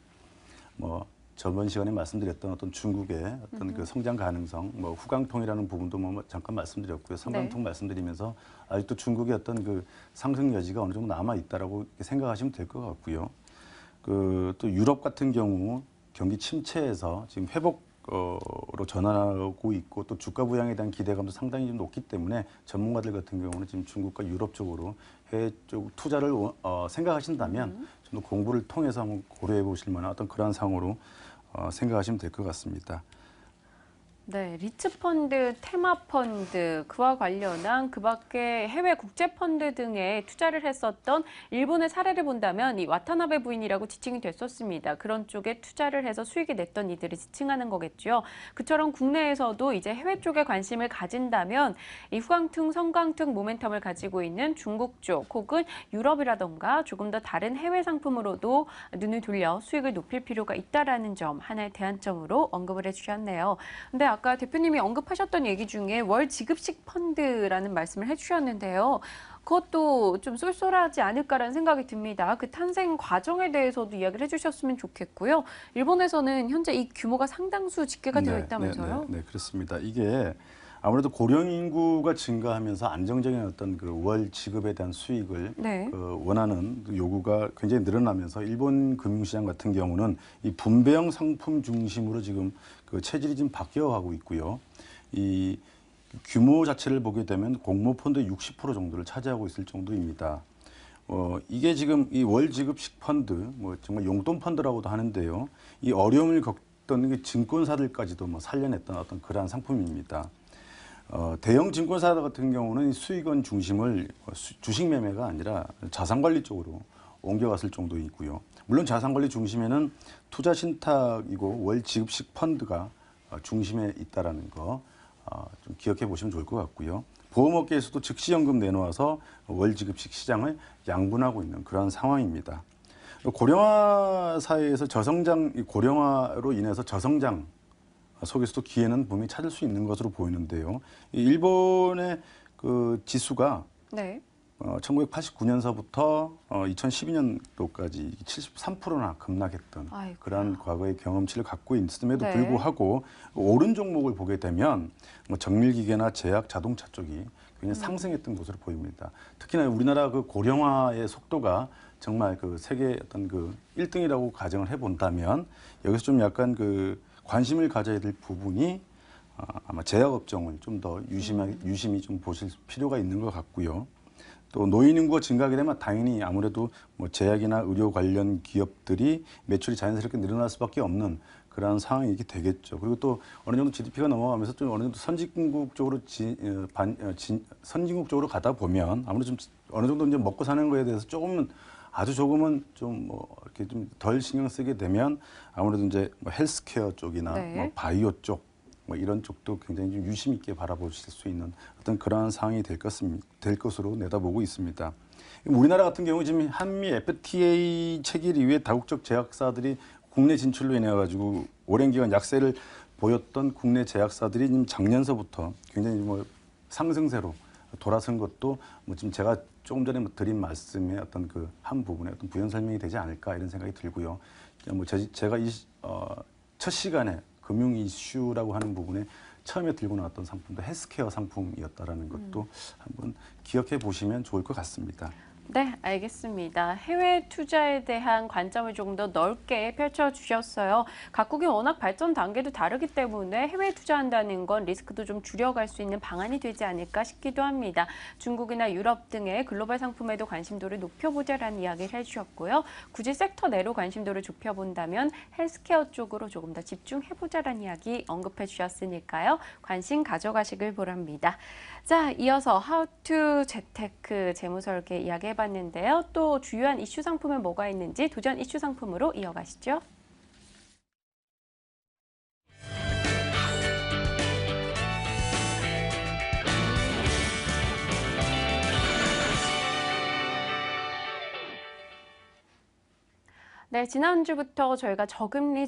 저번 시간에 말씀드렸던 어떤 중국의 어떤 그 성장 가능성, 후강통이라는 부분도 잠깐 말씀드렸고요. 성강통 말씀드리면서 아직도 중국의 어떤 그 상승 여지가 어느 정도 남아 있다라고 생각하시면 될 것 같고요. 또 유럽 같은 경우 경기 침체에서 지금 회복으로 전환하고 있고 또 주가 부양에 대한 기대감도 상당히 좀 높기 때문에 전문가들 같은 경우는 지금 중국과 유럽 쪽으로 해외 쪽 투자를 생각하신다면 좀 더 공부를 통해서 한번 고려해 보실 만한 어떤 그러한 상황으로 생각하시면 될 것 같습니다. 네, 리츠펀드, 테마펀드, 그와 관련한 그 밖에 해외 국제펀드 등에 투자를 했었던 일본의 사례를 본다면 이 와타나베 부인이라고 지칭이 됐었습니다. 그런 쪽에 투자를 해서 수익이 냈던 이들을 지칭하는 거겠죠. 그처럼 국내에서도 이제 해외 쪽에 관심을 가진다면 이 후강통, 성강통 모멘텀을 가지고 있는 중국 쪽 혹은 유럽이라던가 조금 더 다른 해외 상품으로도 눈을 돌려 수익을 높일 필요가 있다라는 점 하나의 대안점으로 언급을 해주셨네요. 근데 아까 대표님이 언급하셨던 얘기 중에 월 지급식 펀드라는 말씀을 해주셨는데요. 그것도 좀 쏠쏠하지 않을까라는 생각이 듭니다. 그 탄생 과정에 대해서도 이야기를 해주셨으면 좋겠고요. 일본에서는 현재 이 규모가 상당수 집계가 되어 있다면서요? 네, 그렇습니다. 이게 아무래도 고령 인구가 증가하면서 안정적인 어떤 그 월 지급에 대한 수익을 네. 원하는 요구가 굉장히 늘어나면서 일본 금융시장 같은 경우는 이 분배형 상품 중심으로 지금 그 체질이 좀 바뀌어가고 있고요. 이 규모 자체를 보게 되면 공모펀드의 60% 정도를 차지하고 있을 정도입니다. 이게 지금 이 월 지급식 펀드, 정말 용돈 펀드라고도 하는데요. 이 어려움을 겪던 그 증권사들까지도 살려냈던 어떤 그러한 상품입니다. 대형 증권사 같은 경우는 수익원 중심을 주식 매매가 아니라 자산관리 쪽으로 옮겨갔을 정도이고요. 물론 자산관리 중심에는 투자 신탁이고 월 지급식 펀드가 중심에 있다라는 거 좀 기억해 보시면 좋을 것 같고요. 보험업계에서도 즉시연금 내놓아서 월 지급식 시장을 양분하고 있는 그런 상황입니다. 고령화 사회에서 고령화로 인해서 저성장 속에서도 기회는 분명히 찾을 수 있는 것으로 보이는데요. 일본의 그 지수가 네. 1989년서부터 2012년도까지 73%나 급락했던 아이고야. 그러한 과거의 경험치를 갖고 있음에도 네. 불구하고 오른 종목을 보게 되면 정밀기계나 제약, 자동차 쪽이 굉장히 상승했던 것으로 보입니다. 특히나 우리나라 그 고령화의 속도가 정말 그 세계 어떤 그 1등이라고 가정을 해본다면 여기서 좀 약간 그 관심을 가져야 될 부분이 아마 제약업종을 좀 더 유심히 좀 보실 필요가 있는 것 같고요. 또 노인 인구가 증가하게 되면 당연히 아무래도 제약이나 의료 관련 기업들이 매출이 자연스럽게 늘어날 수밖에 없는 그런 상황이 되겠죠. 그리고 또 어느 정도 GDP가 넘어가면서 좀 어느 정도 선진국 쪽으로 가다 보면 아무래도 좀 어느 정도 이제 먹고 사는 거에 대해서 아주 조금은 좀 이렇게 좀 덜 신경 쓰게 되면 아무래도 이제 헬스케어 쪽이나 네. 바이오 쪽 이런 쪽도 굉장히 좀 유심 있게 바라보실 수 있는 어떤 그러한 상황이 될 것으로 내다보고 있습니다. 우리나라 같은 경우 지금 한미 FTA 체결 이후에 다국적 제약사들이 국내 진출로 인해 가지고 오랜 기간 약세를 보였던 국내 제약사들이 지금 작년서부터 굉장히 상승세로 돌아선 것도 지금 제가 조금 전에 드린 말씀의 어떤 그 한 부분에 어떤 부연 설명이 되지 않을까 이런 생각이 들고요. 제가 첫 시간에 금융 이슈라고 하는 부분에 처음에 들고 나왔던 상품도 헬스케어 상품이었다라는 것도 한번 기억해 보시면 좋을 것 같습니다. 네, 알겠습니다. 해외 투자에 대한 관점을 조금 더 넓게 펼쳐주셨어요. 각국이 워낙 발전 단계도 다르기 때문에 해외 투자한다는 건 리스크도 좀 줄여갈 수 있는 방안이 되지 않을까 싶기도 합니다. 중국이나 유럽 등의 글로벌 상품에도 관심도를 높여보자라는 이야기를 해주셨고요. 굳이 섹터 내로 관심도를 좁혀본다면 헬스케어 쪽으로 조금 더 집중해보자라는 이야기 언급해 주셨으니까요. 관심 가져가시길 바랍니다. 자, 이어서 하우투 재테크 재무설계 이야기 준비해봤는데요. 또 주요한 이슈 상품은 뭐가 있는지 도전 이슈 상품으로 이어가시죠. 네, 지난주부터 저희가 저금리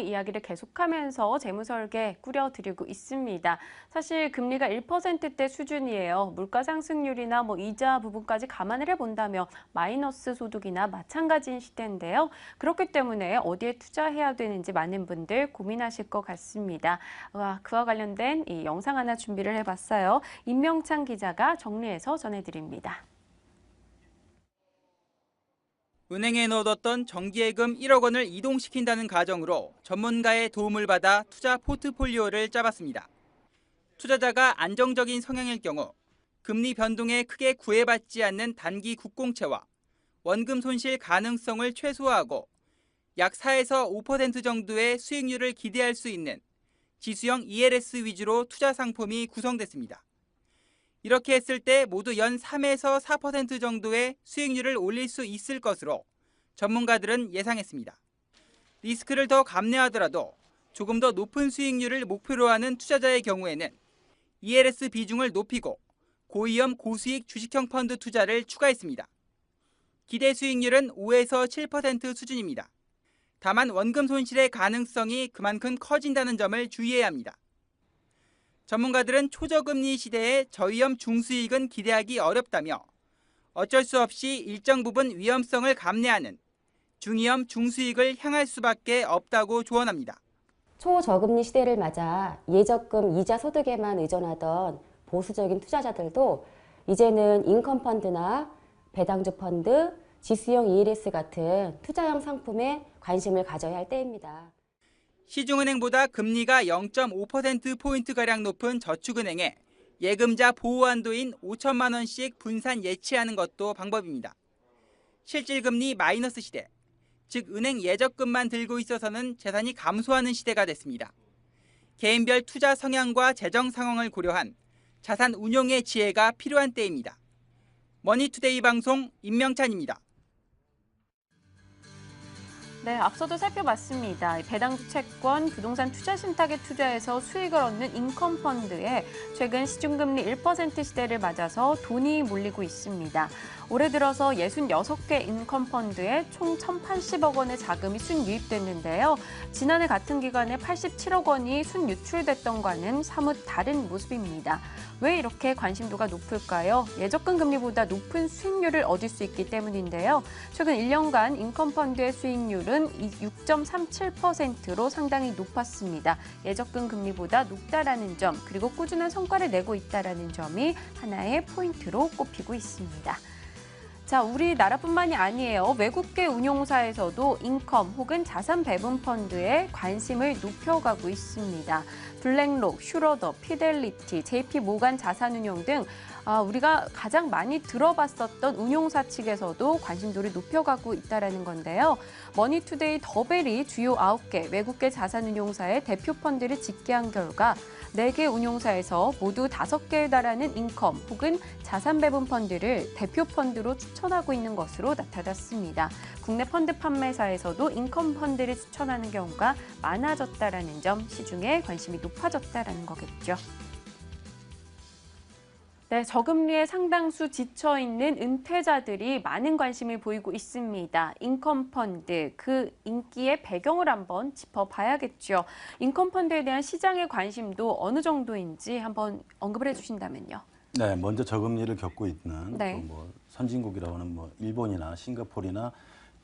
이야기를 계속하면서 재무설계 꾸려드리고 있습니다. 사실 금리가 1%대 수준이에요. 물가 상승률이나 이자 부분까지 감안을 해본다면 마이너스 소득이나 마찬가지인 시대인데요. 그렇기 때문에 어디에 투자해야 되는지 많은 분들 고민하실 것 같습니다. 그와 관련된 이 영상 하나 준비를 해봤어요. 임명찬 기자가 정리해서 전해드립니다. 은행에 넣어뒀던 정기예금 1억 원을 이동시킨다는 가정으로 전문가의 도움을 받아 투자 포트폴리오를 짜봤습니다. 투자자가 안정적인 성향일 경우 금리 변동에 크게 구애받지 않는 단기 국공채와 원금 손실 가능성을 최소화하고 약 4에서 5% 정도의 수익률을 기대할 수 있는 지수형 ELS 위주로 투자 상품이 구성됐습니다. 이렇게 했을 때 모두 연 3에서 4% 정도의 수익률을 올릴 수 있을 것으로 전문가들은 예상했습니다. 리스크를 더 감내하더라도 조금 더 높은 수익률을 목표로 하는 투자자의 경우에는 ELS 비중을 높이고 고위험 고수익 주식형 펀드 투자를 추가했습니다. 기대 수익률은 5에서 7% 수준입니다. 다만 원금 손실의 가능성이 그만큼 커진다는 점을 주의해야 합니다. 전문가들은 초저금리 시대에 저위험 중수익은 기대하기 어렵다며 어쩔 수 없이 일정 부분 위험성을 감내하는 중위험 중수익을 향할 수밖에 없다고 조언합니다. 초저금리 시대를 맞아 예적금 이자 소득에만 의존하던 보수적인 투자자들도 이제는 인컴 펀드나 배당주 펀드, 지수형 ELS 같은 투자형 상품에 관심을 가져야 할 때입니다. 시중은행보다 금리가 0.5%포인트가량 높은 저축은행에 예금자 보호한도인 5천만 원씩 분산 예치하는 것도 방법입니다. 실질금리 마이너스 시대, 즉 은행 예적금만 들고 있어서는 재산이 감소하는 시대가 됐습니다. 개인별 투자 성향과 재정 상황을 고려한 자산 운용의 지혜가 필요한 때입니다. 머니투데이 방송 임명찬입니다. 네, 앞서도 살펴봤습니다. 배당주 채권, 부동산 투자 신탁에 투자해서 수익을 얻는 인컴 펀드에 최근 시중금리 1% 시대를 맞아서 돈이 몰리고 있습니다. 올해 들어서 66개 인컴 펀드에 총 1,080억 원의 자금이 순유입됐는데요. 지난해 같은 기간에 87억 원이 순유출됐던 과는 사뭇 다른 모습입니다. 왜 이렇게 관심도가 높을까요? 예적금 금리보다 높은 수익률을 얻을 수 있기 때문인데요. 최근 1년간 인컴 펀드의 수익률은 6.37%로 상당히 높았습니다. 예적금 금리보다 높다라는 점, 그리고 꾸준한 성과를 내고 있다라는 점이 하나의 포인트로 꼽히고 있습니다. 자, 우리나라뿐만이 아니에요. 외국계 운용사에서도 인컴 혹은 자산 배분 펀드에 관심을 높여가고 있습니다. 블랙록, 슈러더, 피델리티, JP 모간 자산운용 등 우리가 가장 많이 들어봤었던 운용사 측에서도 관심도를 높여가고 있다는 건데요. 머니투데이 더벨이 주요 9개 외국계 자산운용사의 대표 펀드를 집계한 결과 4개 운용사에서 모두 5개에 달하는 인컴 혹은 자산 배분 펀드를 대표 펀드로 추천하고 있는 것으로 나타났습니다. 국내 펀드 판매사에서도 인컴 펀드를 추천하는 경우가 많아졌다는 점, 시중에 관심이 높아졌다는 거겠죠. 네, 저금리에 상당수 지쳐있는 은퇴자들이 많은 관심을 보이고 있습니다. 인컴 펀드, 그 인기의 배경을 한번 짚어봐야겠죠. 인컴 펀드에 대한 시장의 관심도 어느 정도인지 한번 언급을 해주신다면요. 네, 먼저 저금리를 겪고 있는 네. 선진국이라고 하는 일본이나 싱가포르나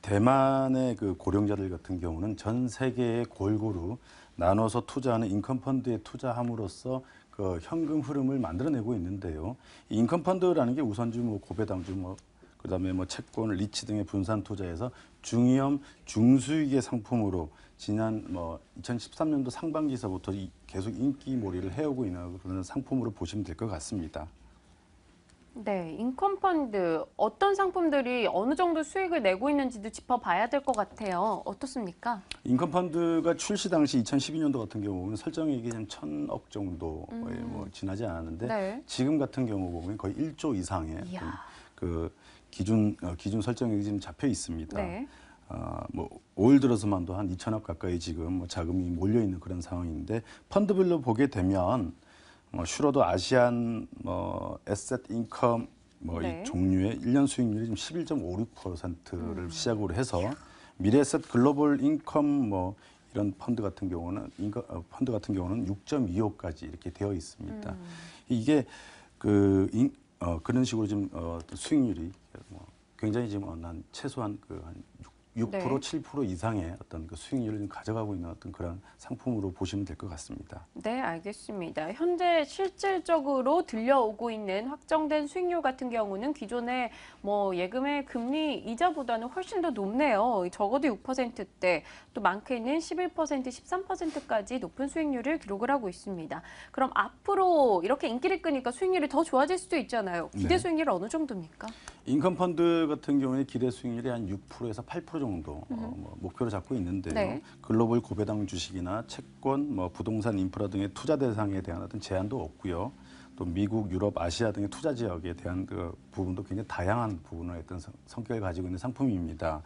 대만의 그 고령자들 같은 경우는 전 세계에 골고루 나눠서 투자하는 인컴 펀드에 투자함으로써 그 현금 흐름을 만들어내고 있는데요. 이 인컴 펀드라는 게 우선주, 고배당주, 그다음에 채권, 리츠 등의 분산 투자에서 중위험, 중수익의 상품으로 지난 2013년도 상반기서부터 계속 인기몰이를 해오고 있는 그런 상품으로 보시면 될 것 같습니다. 네, 인컴 펀드 어떤 상품들이 어느 정도 수익을 내고 있는지도 짚어봐야 될 것 같아요. 어떻습니까? 인컴 펀드가 출시 당시 2012년도 같은 경우는 설정액이 한 1,000억 정도에 지나지 않았는데 네. 지금 같은 경우 보면 거의 1조 이상의 이야. 그 기준 설정이 지금 잡혀 있습니다. 네. 뭐 올 들어서만도 한 2천억 가까이 지금 뭐 자금이 몰려 있는 그런 상황인데 펀드별로 보게 되면 슈로드 아시안 에셋 인컴 네. 이 종류의 1년 수익률이 지금 11.56%를 시작으로 해서 미래에셋 글로벌 인컴 이런 펀드 같은 경우는 6.25까지 이렇게 되어 있습니다. 이게 그런 식으로 지금 수익률이 굉장히 지금 한 최소한 한 6%, 네. 7% 이상의 어떤 그 수익률을 좀 가져가고 있는 어떤 그런 상품으로 보시면 될 것 같습니다. 네, 알겠습니다. 현재 실질적으로 들려오고 있는 확정된 수익률 같은 경우는 기존의 예금의 금리 이자보다는 훨씬 더 높네요. 적어도 6%대, 또 많게는 11%, 13%까지 높은 수익률을 기록을 하고 있습니다. 그럼 앞으로 이렇게 인기를 끄니까 수익률이 더 좋아질 수도 있잖아요. 기대 네. 수익률은 어느 정도입니까? 인컴 펀드 같은 경우에 기대 수익률이 한 6%에서 8% 정도 목표로 잡고 있는데요. 네. 글로벌 고배당 주식이나 채권, 부동산 인프라 등의 투자 대상에 대한 어떤 제한도 없고요. 또 미국, 유럽, 아시아 등의 투자 지역에 대한 그 부분도 굉장히 다양한 부분의 어떤 성격을 가지고 있는 상품입니다.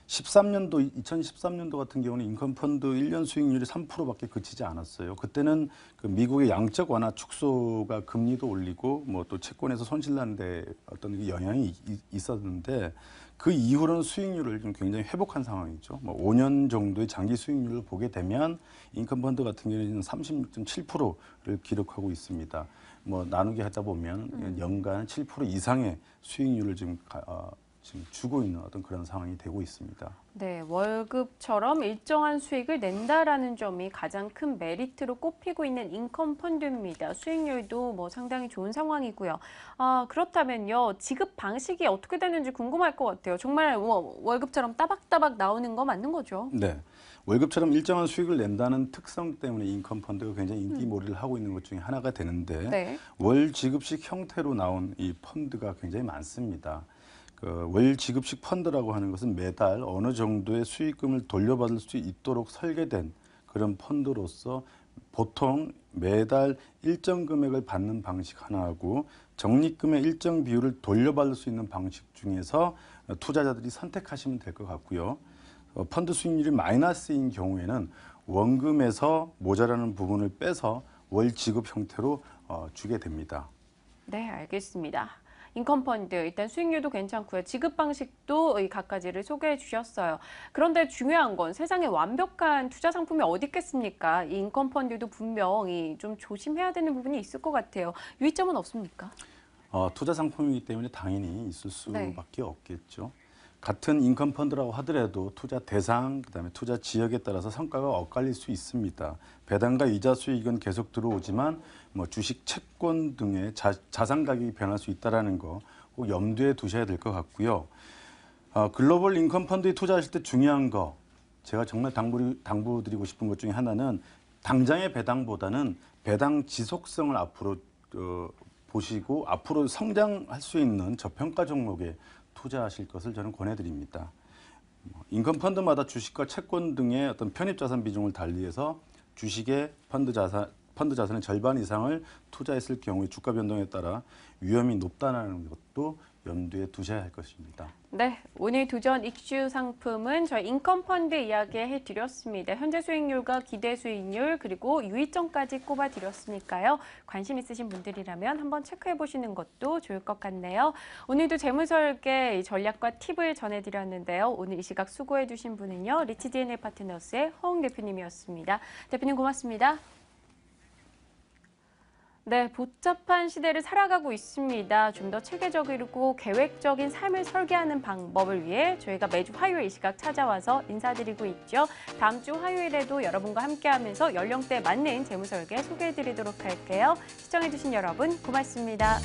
2013년도 같은 경우는 인컴 펀드 1년 수익률이 3%밖에 그치지 않았어요. 그때는 그 미국의 양적 완화 축소가 금리도 올리고 또 채권에서 손실 나는데 어떤 영향이 있었는데 그 이후로는 수익률을 좀 굉장히 회복한 상황이죠. 5년 정도의 장기 수익률을 보게 되면 인컴 펀드 같은 경우는 36.7%를 기록하고 있습니다. 나누게 하다 보면 연간 7% 이상의 수익률을 지금 주고 있는 어떤 그런 상황이 되고 있습니다. 네, 월급처럼 일정한 수익을 낸다라는 점이 가장 큰 메리트로 꼽히고 있는 인컴 펀드입니다. 수익률도 상당히 좋은 상황이고요. 그렇다면요, 지급 방식이 어떻게 되는지 궁금할 것 같아요. 정말 월급처럼 따박따박 나오는 거 맞는 거죠? 네. 월급처럼 일정한 수익을 낸다는 특성 때문에 인컴 펀드가 굉장히 인기몰이를 하고 있는 것 중에 하나가 되는데 네. 월 지급식 형태로 나온 이 펀드가 굉장히 많습니다. 월 지급식 펀드라고 하는 것은 매달 어느 정도의 수익금을 돌려받을 수 있도록 설계된 그런 펀드로서 보통 매달 일정 금액을 받는 방식 하나하고 적립금의 일정 비율을 돌려받을 수 있는 방식 중에서 투자자들이 선택하시면 될 것 같고요. 펀드 수익률이 마이너스인 경우에는 원금에서 모자라는 부분을 빼서 월 지급 형태로 주게 됩니다. 네, 알겠습니다. 인컴 펀드 일단 수익률도 괜찮고요. 지급 방식도 갖가지를 소개해 주셨어요. 그런데 중요한 건 세상에 완벽한 투자 상품이 어디 있겠습니까? 이 인컴 펀드도 분명히 좀 조심해야 되는 부분이 있을 것 같아요. 유의점은 없습니까? 투자 상품이기 때문에 당연히 있을 네. 수밖에 없겠죠. 같은 인컴 펀드라고 하더라도 투자 대상, 그다음에 투자 지역에 따라서 성과가 엇갈릴 수 있습니다. 배당과 이자 수익은 계속 들어오지만 주식, 채권 등의 자산 가격이 변할 수 있다는 거 꼭 염두에 두셔야 될 것 같고요. 글로벌 인컴 펀드에 투자하실 때 중요한 거, 제가 정말 당부드리고 싶은 것 중에 하나는 당장의 배당보다는 배당 지속성을 앞으로 보시고 앞으로 성장할 수 있는 저평가 종목에 투자하실 것을 저는 권해드립니다. 인컴 펀드마다 주식과 채권 등의 어떤 편입 자산 비중을 달리해서 주식의 펀드 자산의 절반 이상을 투자했을 경우에 주가 변동에 따라 위험이 높다는 것도 염두에 두셔야 할 것입니다. 네, 오늘 도전 이슈 상품은 저희 인컴 펀드 이야기해 드렸습니다. 현재 수익률과 기대 수익률 그리고 유의점까지 꼽아 드렸으니까요. 관심 있으신 분들이라면 한번 체크해 보시는 것도 좋을 것 같네요. 오늘도 재무설계 전략과 팁을 전해드렸는데요. 오늘 이 시각 수고해 주신 분은요. 리치 DNA 파트너스의 허웅 대표님이었습니다. 대표님 고맙습니다. 네, 복잡한 시대를 살아가고 있습니다. 좀 더 체계적이고 계획적인 삶을 설계하는 방법을 위해 저희가 매주 화요일 이 시각 찾아와서 인사드리고 있죠. 다음 주 화요일에도 여러분과 함께하면서 연령대에 맞는 재무설계 소개해드리도록 할게요. 시청해주신 여러분 고맙습니다.